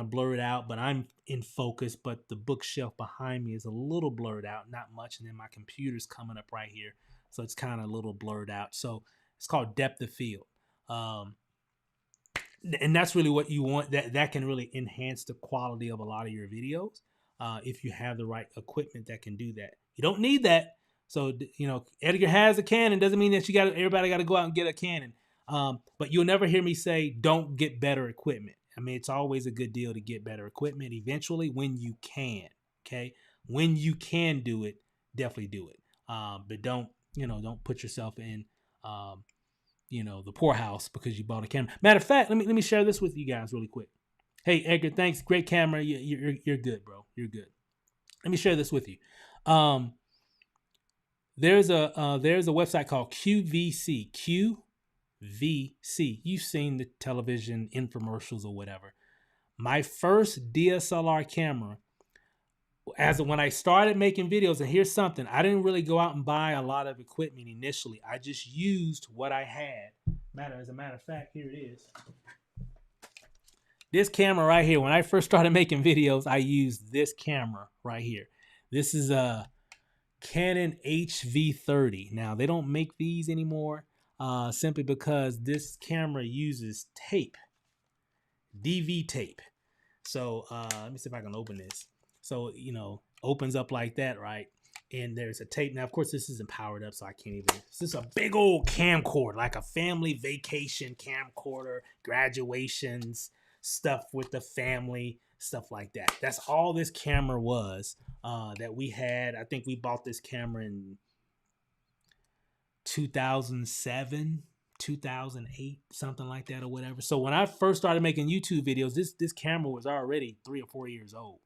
blurred out, but I'm in focus, but the bookshelf behind me is a little blurred out, not much. And then my computer's coming up right here. So it's kind of a little blurred out. So it's called depth of field. And that's really what you want. That can really enhance the quality of a lot of your videos. If you have the right equipment that can do that. You don't need that. So, Edgar has a Canon. Doesn't mean that everybody got to go out and get a Canon. But you'll never hear me say, don't get better equipment. I mean, it's always a good deal to get better equipment eventually when you can. Okay. When you can do it, definitely do it. But don't put yourself in, the poorhouse because you bought a camera. Matter of fact, let me share this with you guys really quick. Hey, Edgar, thanks. Great camera. You're good, bro. You're good. Let me share this with you. There's a website called QVC. QVC. You've seen the television infomercials or whatever. My first DSLR camera, when I started making videos, and here's something, I didn't really go out and buy a lot of equipment initially. I just used what I had. As a matter of fact, here it is. This camera right here, when I first started making videos, I used this camera right here. This is a Canon HV30. Now, they don't make these anymore simply because this camera uses tape, DV tape. So let me see if I can open this. So, opens up like that, right? And there's a tape. Now, of course, this isn't powered up, so I can't even. This is a big old camcorder, like a family vacation camcorder, graduations, stuff with the family, stuff like that. That's all this camera was that we had. I think we bought this camera in 2007, 2008, something like that or whatever. So when I first started making YouTube videos, this camera was already 3 or 4 years old.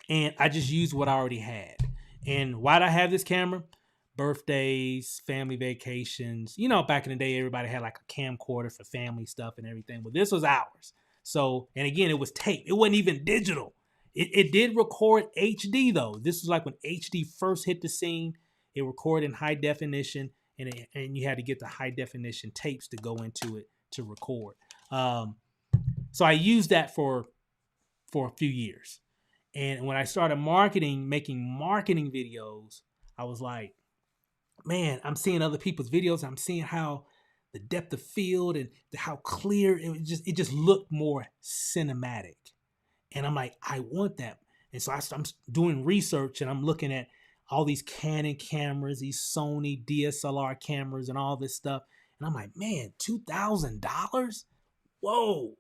And I just used what I already had. And why'd I have this camera? Birthdays, family vacations. Back in the day, everybody had like a camcorder for family stuff and everything. Well, this was ours. So, and again, it was tape. It wasn't even digital. It did record HD though. This was like when HD first hit the scene. It recorded in high definition, and you had to get the high definition tapes to go into it to record. So I used that for a few years. And when I started making marketing videos, I was like, man, I'm seeing other people's videos. I'm seeing how the depth of field and how clear it just looked more cinematic. And I'm like, I want that. And so I'm doing research and I'm looking at all these Canon cameras, these Sony DSLR cameras and all this stuff. And I'm like, man, $2,000? Whoa.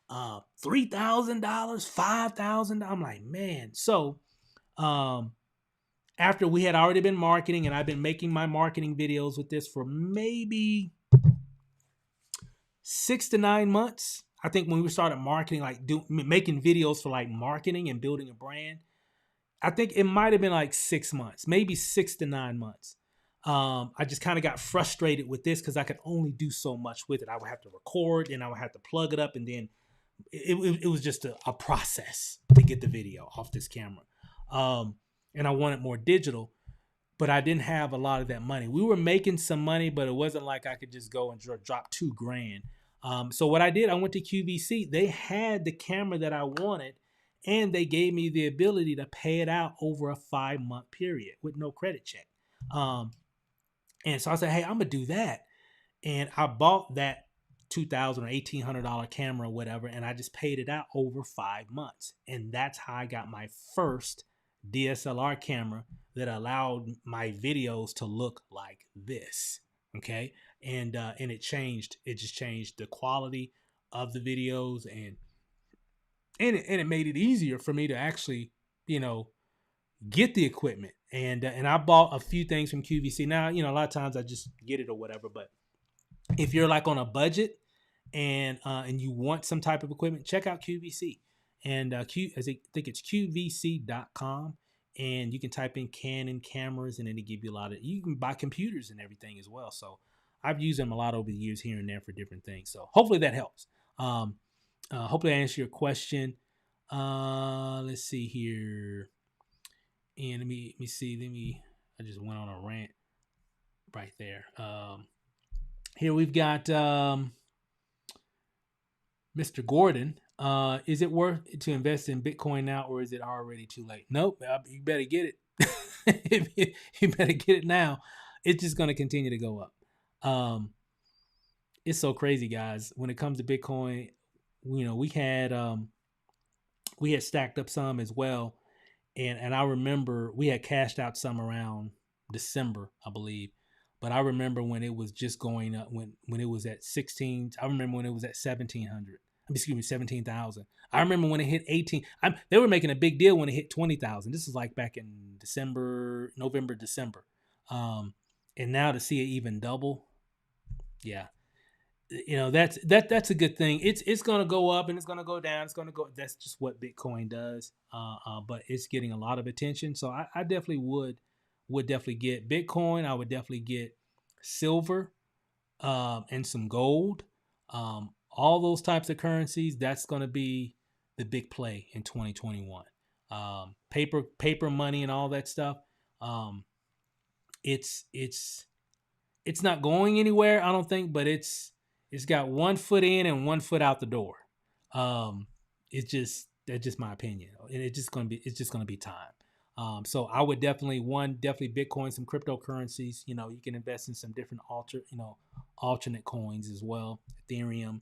$3,000, $5,000. I'm like, man. So, after we had already been marketing, and I've been making my marketing videos with this for maybe 6 to 9 months. I think when we started marketing, making videos for like marketing and building a brand, I think it might have been like 6 months, maybe 6 to 9 months. I just kind of got frustrated with this because I could only do so much with it. I would have to record and I would have to plug it up and then it was just a process to get the video off this camera. And I wanted more digital, but I didn't have a lot of that money. We were making some money, but it wasn't like I could just go and drop $2,000. So what I did, I went to QVC. They had the camera that I wanted, and they gave me the ability to pay it out over a 5-month period with no credit check. And so I said, hey, I'm gonna do that. And I bought that $2,000 or $1,800 camera or whatever, and I just paid it out over 5 months. And that's how I got my first DSLR camera that allowed my videos to look like this. Okay. And it just changed the quality of the videos, and it made it easier for me to actually, get the equipment. And I bought a few things from QVC. Now, a lot of times I just get it or whatever, but if you're like on a budget and you want some type of equipment, check out QVC. And I think it's qvc.com, and you can type in Canon cameras, and then they give you you can buy computers and everything as well. So I've used them a lot over the years here and there for different things. So hopefully that helps. Hopefully I answered your question. Let's see here. And let me see. I just went on a rant right there. Here we've got Mr. Gordon. Is it worth it to invest in Bitcoin now, or is it already too late? Nope. You better get it. You better get it now. It's just going to continue to go up. It's so crazy, guys. When it comes to Bitcoin, we had stacked up some as well. And I remember we had cashed out some around December, I believe. But I remember when it was just going up, when it was at 16. I remember when it was at 1,700. Excuse me, 17,000. I remember when it hit 18. They were making a big deal when it hit 20,000. This is like back in November, December. And now to see it even double, yeah. That's a good thing. It's gonna go up and it's gonna go down. It's gonna go. That's just what Bitcoin does. But it's getting a lot of attention. So I definitely would definitely get Bitcoin. I would definitely get silver, and some gold. All those types of currencies. That's gonna be the big play in 2021. Paper money and all that stuff. It's not going anywhere, I don't think, but it's got 1 foot in and 1 foot out the door. That's just my opinion, and it's just gonna be time. So I would definitely Bitcoin, some cryptocurrencies. You can invest in some different alternate coins as well. Ethereum,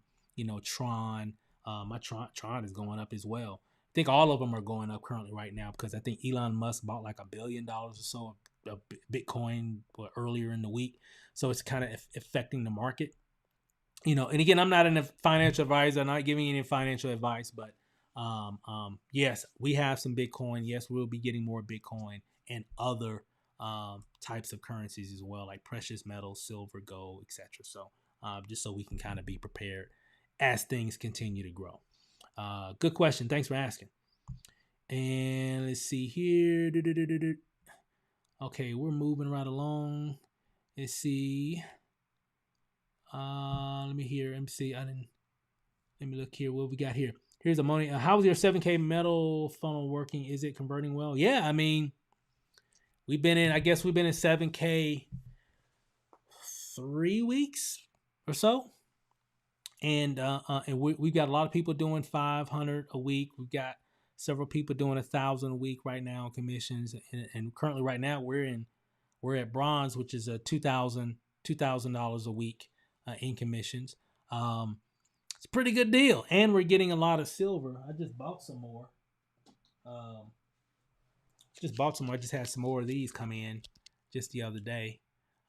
Tron. My Tron is going up as well. I think all of them are going up currently right now because I think Elon Musk bought like $1 billion or so of Bitcoin earlier in the week. So it's kind of affecting the market. And again, I'm not a financial advisor. I'm not giving any financial advice, but yes, we have some Bitcoin. Yes, we'll be getting more Bitcoin and other types of currencies as well, like precious metals, silver, gold, etc. So just so we can kind of be prepared as things continue to grow. Good question. Thanks for asking. And let's see here. Okay, we're moving right along. Let's see. Let me see. Let me look here. What we got here? Here's the money. How's your 7K metal funnel working? Is it converting well? Yeah, I mean, we've been in 7K 3 weeks or so. And we've got a lot of people doing 500 a week. We've got several people doing 1,000 a week right now in commissions. And currently right now we're at bronze, which is a $2,000 a week in commissions. It's a pretty good deal. And we're getting a lot of silver. I just bought some more. I just had some more of these come in just the other day.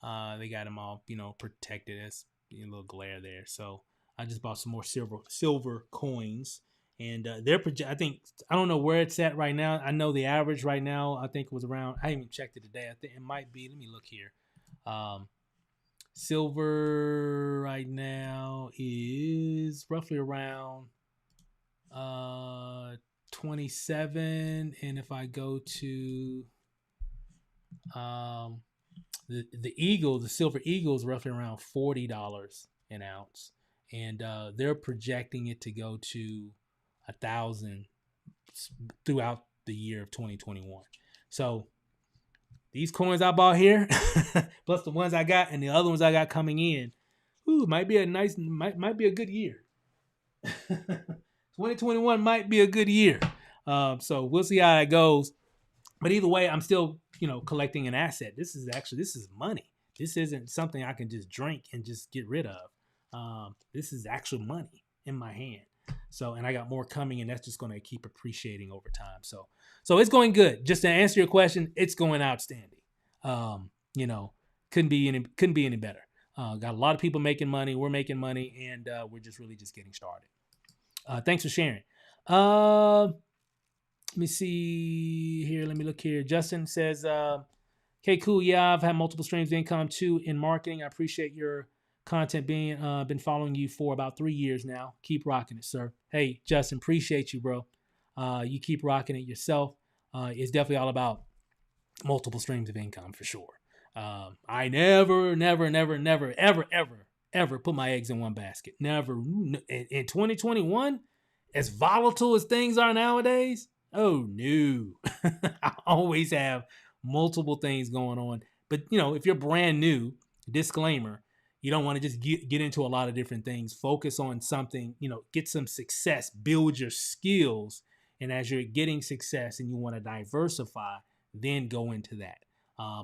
They got them all, protected. As a little glare there. So I just bought some more silver coins, and I don't know where it's at right now. I know the average right now, I think it was around, I haven't even checked it today. I think it might be, let me look here. Silver right now is roughly around 27, and if I go to the silver eagle is roughly around $40 an ounce, and they're projecting it to go to 1,000 throughout the year of 2021. So these coins I bought here, plus the ones I got and the other ones I got coming in, might be a good year. 2021 might be a good year. So we'll see how that goes. But either way, I'm still, collecting an asset. This is money. This isn't something I can just drink and just get rid of. This is actual money in my hand. So, and I got more coming, and that's just going to keep appreciating over time. So it's going good. Just to answer your question, it's going outstanding. Couldn't be any better. Got a lot of people making money. We're making money, and we're just really just getting started. Thanks for sharing. Let me see here. Let me look here. Justin says, okay, cool. Yeah, I've had multiple streams of income too in marketing. I appreciate your content being been following you for about 3 years now. Keep rocking it, sir. Hey, Justin, appreciate you, bro. You keep rocking it yourself. It's definitely all about multiple streams of income for sure. I never, ever put my eggs in one basket. Never. In 2021, as volatile as things are nowadays, oh no. I always have multiple things going on. But, if you're brand new, disclaimer, you don't want to just get into a lot of different things. Focus on something, get some success, build your skills. And as you're getting success and you want to diversify, then go into that.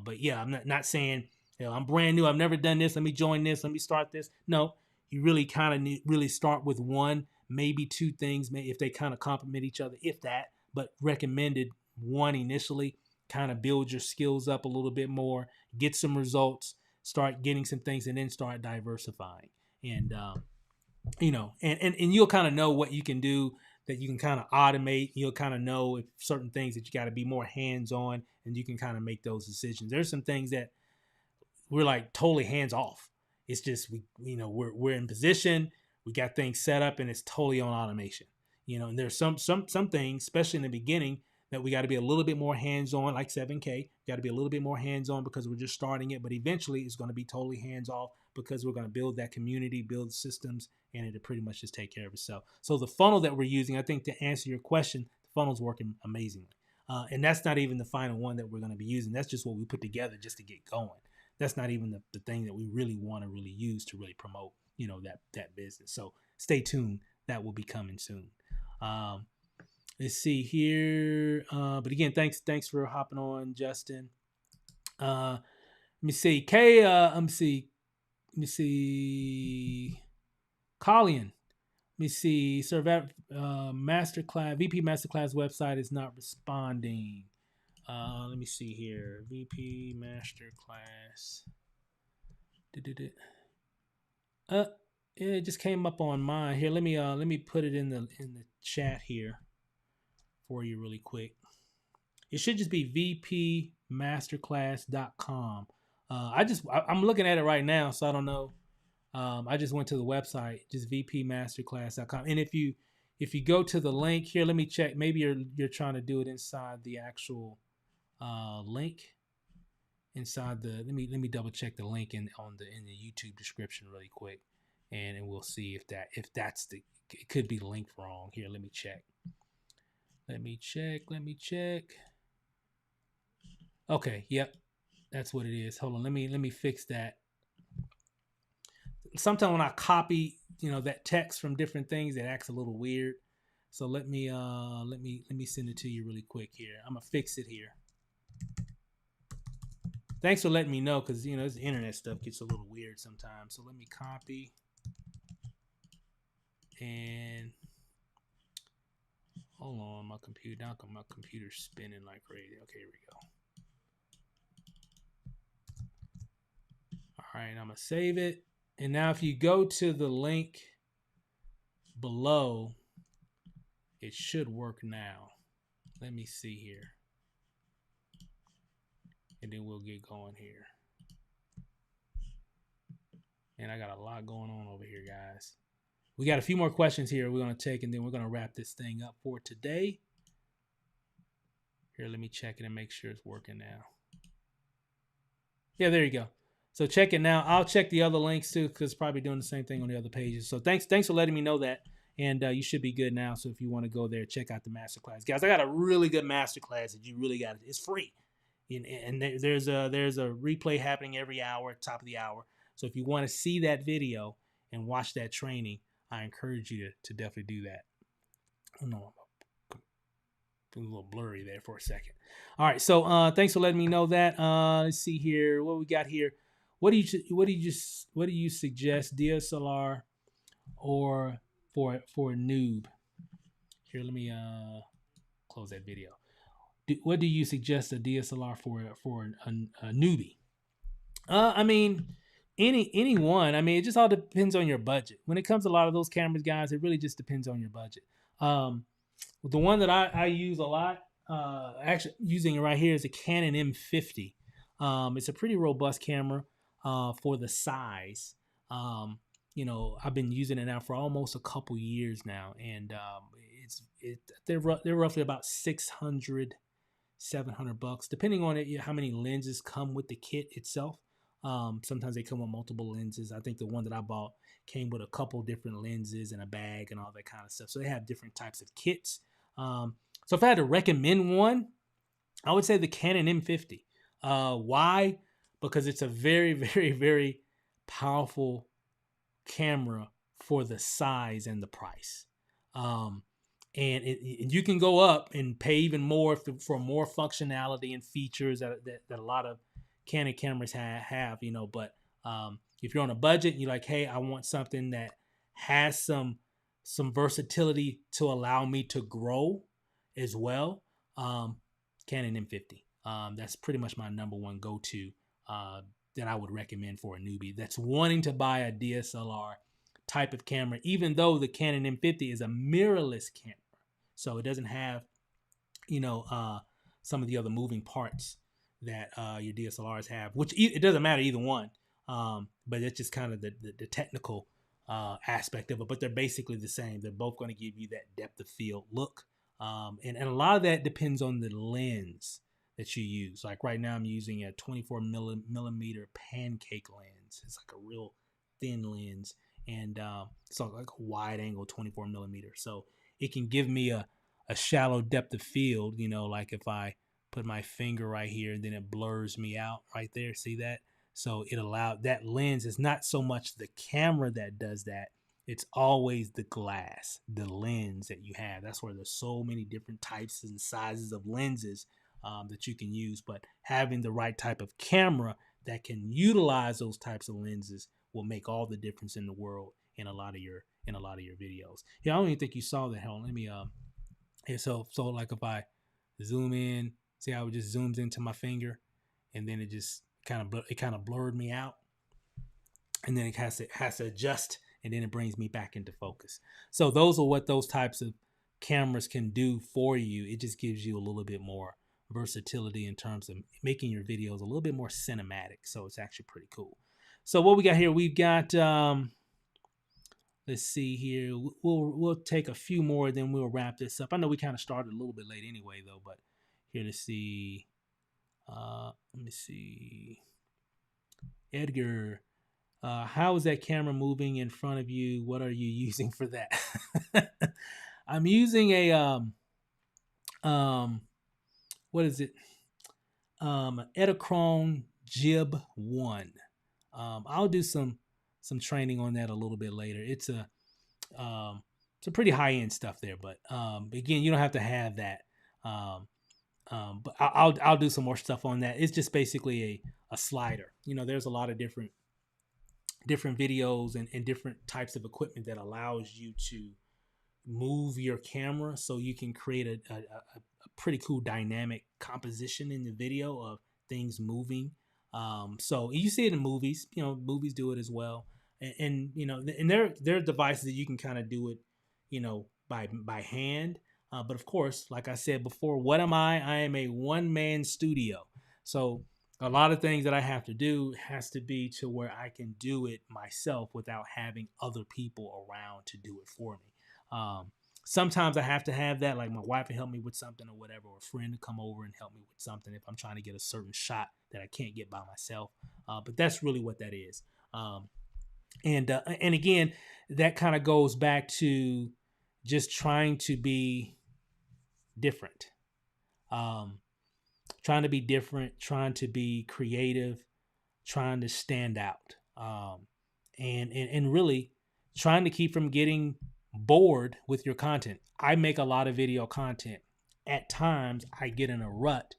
But yeah, I'm not saying, I'm brand new. I've never done this. Let me join this. Let me start this. No, you really kind of need really start with one, maybe two things, if they kind of complement each other, if that, but recommended one initially, kind of build your skills up a little bit more, get some results, start getting some things, and then start diversifying. And, and you'll kind of know what you can do that you can kind of automate. You'll kind of know if certain things that you got to be more hands-on, and you can kind of make those decisions. There's some things that we're like totally hands off. It's just, we're in position, we got things set up, and it's totally on automation, and there's some things, especially in the beginning, that we got to be a little bit more hands-on, like 7K, got to be a little bit more hands-on because we're just starting it. But eventually it's going to be totally hands-off because we're going to build that community, build systems, and it'll pretty much just take care of itself. So the funnel that we're using, I think to answer your question, the funnel's working amazingly. And that's not even the final one that we're going to be using. That's just what we put together just to get going. That's not even the thing that we really want to really use to really promote, that business. So stay tuned. That will be coming soon. Let's see here. But again, thanks for hopping on, Justin. Let me see. Let me see. Collian. Let me see. Sir, Masterclass, VP Masterclass website is not responding. Let me see here. VP Masterclass. It just came up on mine. Here, let me put it in the chat here for you really quick. It should just be vpmasterclass.com. I'm looking at it right now, so I don't know. I just went to the website, just vpmasterclass.com. And if you go to the link here, let me check. Maybe you're trying to do it inside the actual link. Inside the let me double check the link in the YouTube description really quick, and we'll see if that's it could be linked wrong. Here, let me check. Let me check. Okay, yep. That's what it is. Hold on. Let me fix that. Sometimes when I copy, that text from different things, it acts a little weird. So let me send it to you really quick here. I'm gonna fix it here. Thanks for letting me know, because this internet stuff gets a little weird sometimes. So let me copy and hold on, my computer's spinning like crazy. Okay, here we go. All right, I'm gonna save it. And now if you go to the link below, it should work now. Let me see here. And then we'll get going here. And I got a lot going on over here, guys. We got a few more questions here we're going to take, and then we're going to wrap this thing up for today. Here, let me check it and make sure it's working now. Yeah, there you go. So check it now. I'll check the other links too, because it's probably doing the same thing on the other pages. So thanks for letting me know that. and you should be good now. So if you want to go there, check out the masterclass, guys. I got a really good masterclass that you really got. It's free, and there's a replay happening every hour at the top of the hour. So if you want to see that video and watch that training, I encourage you to definitely do that. Oh no, a little blurry there for a second. All right, so thanks for letting me know that. Let's see here what we got here. What do you suggest, DSLR or for a noob? Here, let me close that video. What do you suggest a DSLR for a newbie? I mean, anyone. I mean, it just all depends on your budget. When it comes to a lot of those cameras, guys, it really just depends on your budget. The one that I use a lot, actually using it right here, is a Canon M50. It's a pretty robust camera for the size. I've been using it now for almost a couple years now, and they're roughly about $600, $700, depending on it, how many lenses come with the kit itself. Sometimes they come with multiple lenses. I think the one that I bought came with a couple different lenses and a bag and all that kind of stuff. So they have different types of kits. So if I had to recommend one, I would say the Canon M50. Why? Because it's a very, very, very powerful camera for the size and the price. And you can go up and pay even more for more functionality and features that a lot of Canon cameras have, but if you're on a budget, you're like, hey, I want something that has some versatility to allow me to grow as well. Canon M50. That's pretty much my number one go-to that I would recommend for a newbie that's wanting to buy a DSLR type of camera, even though the Canon M50 is a mirrorless camera. So it doesn't have, some of the other moving parts that your DSLRs have, which it doesn't matter either one. But it's just kind of the technical aspect of it. But they're basically the same. They're both going to give you that depth of field look. And a lot of that depends on the lens that you use. Like right now I'm using a 24 millimeter pancake lens. It's like a real thin lens. And so like a wide angle 24 millimeter. So it can give me a shallow depth of field, like if I put my finger right here, then it blurs me out right there. See that? So it allowed that lens is not so much the camera that does that. It's always the glass, the lens that you have. That's where there's so many different types and sizes of lenses that you can use. But having the right type of camera that can utilize those types of lenses will make all the difference in the world in a lot of your videos. Yeah, I don't even think you saw that. Hell, let me so like if I zoom in, see how it just zooms into my finger, and then it just kind of blurred me out, and then it has to adjust, and then it brings me back into focus. So those are what those types of cameras can do for you. It just gives you a little bit more versatility in terms of making your videos a little bit more cinematic. So it's actually pretty cool. So what we got here, we've got let's see here. We'll take a few more, then we'll wrap this up. I know we kind of started a little bit late anyway, though, but here to see. Let me see. Edgar, how is that camera moving in front of you? What are you using for that? I'm using a what is it? Edachrome Jib 1. I'll do some training on that a little bit later. It's a pretty high end stuff there, but again, you don't have to have that. But I'll do some more stuff on that. It's just basically a slider. There's a lot of different videos and different types of equipment that allows you to move your camera so you can create a pretty cool dynamic composition in the video of things moving. So you see it in movies. Movies do it as well, and there are devices that you can kind of do it, by hand. But of course, like I said before, what am I? I am a one-man studio. So a lot of things that I have to do has to be to where I can do it myself without having other people around to do it for me. Sometimes I have to have that, like my wife to help me with something or whatever, or a friend to come over and help me with something if I'm trying to get a certain shot that I can't get by myself. But that's really what that is. And again, that kind of goes back to just trying to be different. Trying to be different, trying to be creative, trying to stand out, and really trying to keep from getting bored with your content. I make a lot of video content. At times, I get in a rut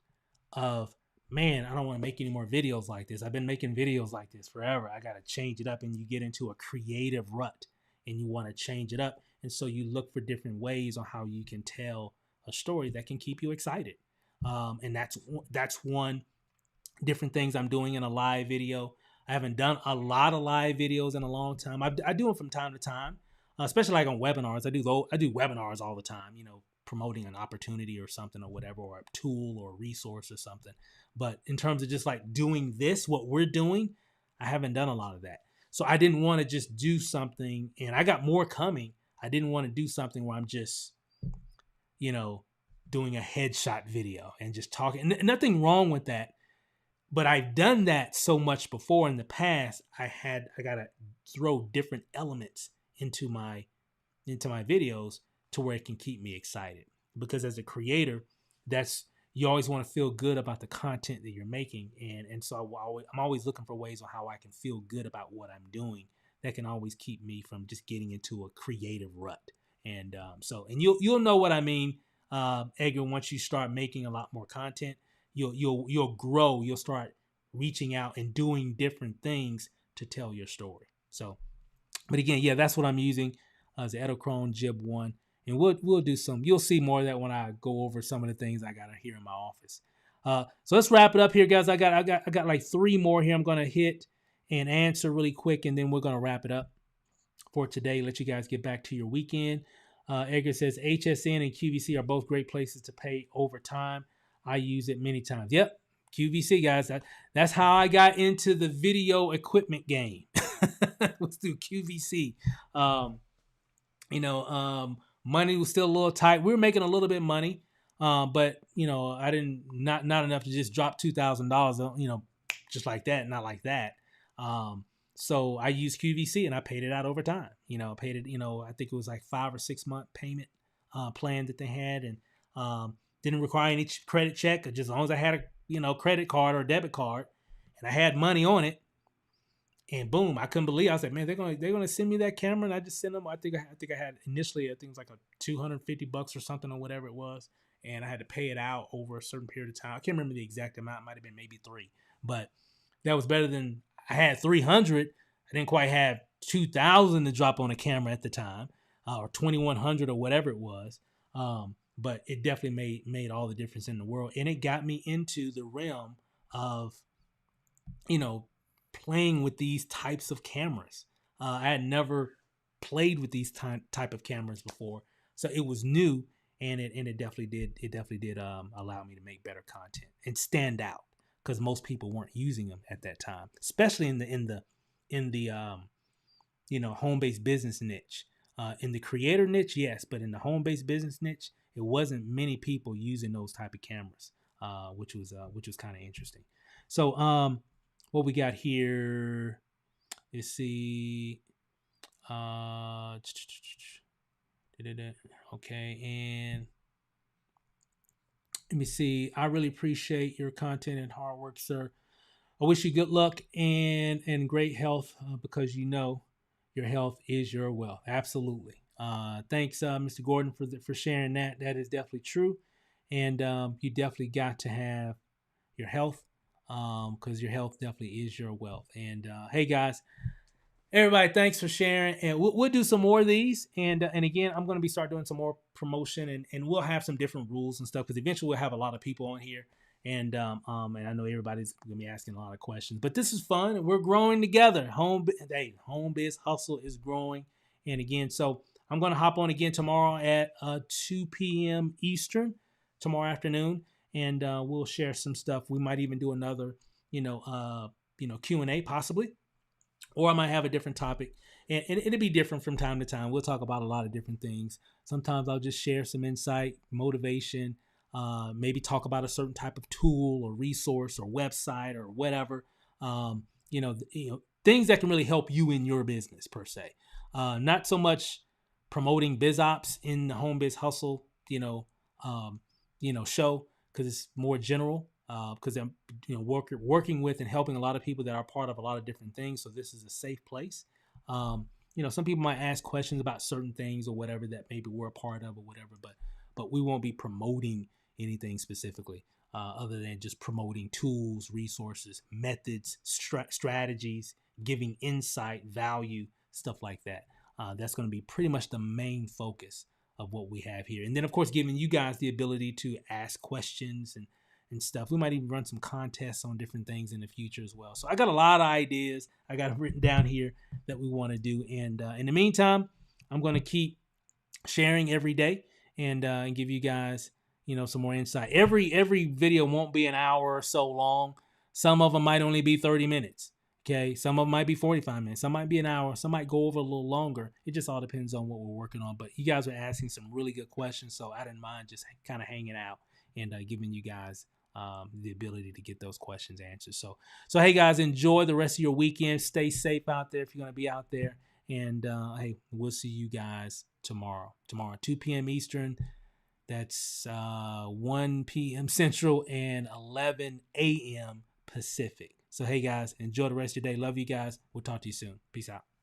of, man, I don't want to make any more videos like this. I've been making videos like this forever. I got to change it up. And you get into a creative rut and you want to change it up. And so you look for different ways on how you can tell a story that can keep you excited. And that's one different things I'm doing in a live video. I haven't done a lot of live videos in a long time. I do them from time to time, especially like on webinars. I do webinars all the time, promoting an opportunity or something or whatever, or a tool or a resource or something. But in terms of just like doing this, what we're doing, I haven't done a lot of that. So I didn't want to just do something, and I got more coming. I didn't want to do something where I'm just, doing a headshot video and just talking. Nothing wrong with that. But I've done that so much before in the past. I got to throw different elements into my videos to where it can keep me excited. Because as a creator, you always want to feel good about the content that you're making. And so I'm always looking for ways on how I can feel good about what I'm doing that can always keep me from just getting into a creative rut. And you'll know what I mean, Edgar, once you start making a lot more content. You'll grow. You'll start reaching out and doing different things to tell your story. So, but again, yeah, that's what I'm using as the Edelkrone Jib 1, and we'll do some. You'll see more of that when I go over some of the things I got here in my office. So let's wrap it up here, guys. I got like 3 more here. I'm gonna hit and answer really quick, and then we're gonna wrap it up for today. Let you guys get back to your weekend. Edgar says HSN and QVC are both great places to pay over time. I use it many times. Yep, QVC, guys. That's how I got into the video equipment game. Was through QVC. Money was still a little tight. We were making a little bit of money, but I didn't not enough to just drop $2,000. Just like that, not like that. So I used QVC and I paid it out over time. I paid it. I think it was like 5 or 6 month payment plan that they had, and didn't require any credit check, just as long as I had a credit card or a debit card, and I had money on it. And boom, I couldn't believe it. I was like, man, they're gonna send me that camera, and I just sent them. I think I had initially, I think it was like a $250 or something or whatever it was, and I had to pay it out over a certain period of time. I can't remember the exact amount. It might have been maybe 3, but that was better than I had 300. I didn't quite have 2,000 to drop on a camera at the time, or 2,100 or whatever it was. But it definitely made all the difference in the world. And it got me into the realm of, playing with these types of cameras. I had never played with these type of cameras before. So it was new, and it definitely did allow me to make better content and stand out, because most people weren't using them at that time, especially in the home-based business niche. In the creator niche, yes, but in the home-based business niche, it wasn't many people using those type of cameras, which was kind of interesting. So what we got here? Let's see. Okay, and let me see. I really appreciate your content and hard work, sir. I wish you good luck and great health, because your health is your wealth. Absolutely. Thanks, Mr. Gordon, for sharing that. That is definitely true. And you definitely got to have your health, because your health definitely is your wealth. And hey, guys, everybody, thanks for sharing. And we'll do some more of these. And again, I'm going to start doing some more promotion, and we'll have some different rules and stuff, because eventually we'll have a lot of people on here. And I know everybody's gonna be asking a lot of questions, but this is fun, and we're growing together. Home Biz Hustle is growing, and again, so I'm gonna hop on again tomorrow at 2 p.m. Eastern tomorrow afternoon, and we'll share some stuff. We might even do another, Q&A possibly, or I might have a different topic, and it'll be different from time to time. We'll talk about a lot of different things. Sometimes I'll just share some insight, motivation. Maybe talk about a certain type of tool or resource or website or whatever, things that can really help you in your business per se. Not so much promoting biz ops in the home biz hustle, show, because it's more general. Because I'm, working with and helping a lot of people that are part of a lot of different things. So this is a safe place. Some people might ask questions about certain things or whatever that maybe we're a part of or whatever, but we won't be promoting anything specifically, other than just promoting tools, resources, methods, strategies, giving insight, value, stuff like that. That's going to be pretty much the main focus of what we have here. And then, of course, giving you guys the ability to ask questions and stuff. We might even run some contests on different things in the future as well. So I got a lot of ideas I got written down here that we want to do. And in the meantime, I'm going to keep sharing every day and give you guys, some more insight. Every video won't be an hour or so long. Some of them might only be 30 minutes. Okay. Some of them might be 45 minutes. Some might be an hour. Some might go over a little longer. It just all depends on what we're working on. But you guys are asking some really good questions. So I didn't mind just kind of hanging out and giving you guys the ability to get those questions answered. So hey guys, enjoy the rest of your weekend. Stay safe out there if you're going to be out there. And hey, we'll see you guys tomorrow, 2 p.m. Eastern. That's 1 p.m. Central and 11 a.m. Pacific. So hey guys, enjoy the rest of your day. Love you guys. We'll talk to you soon. Peace out.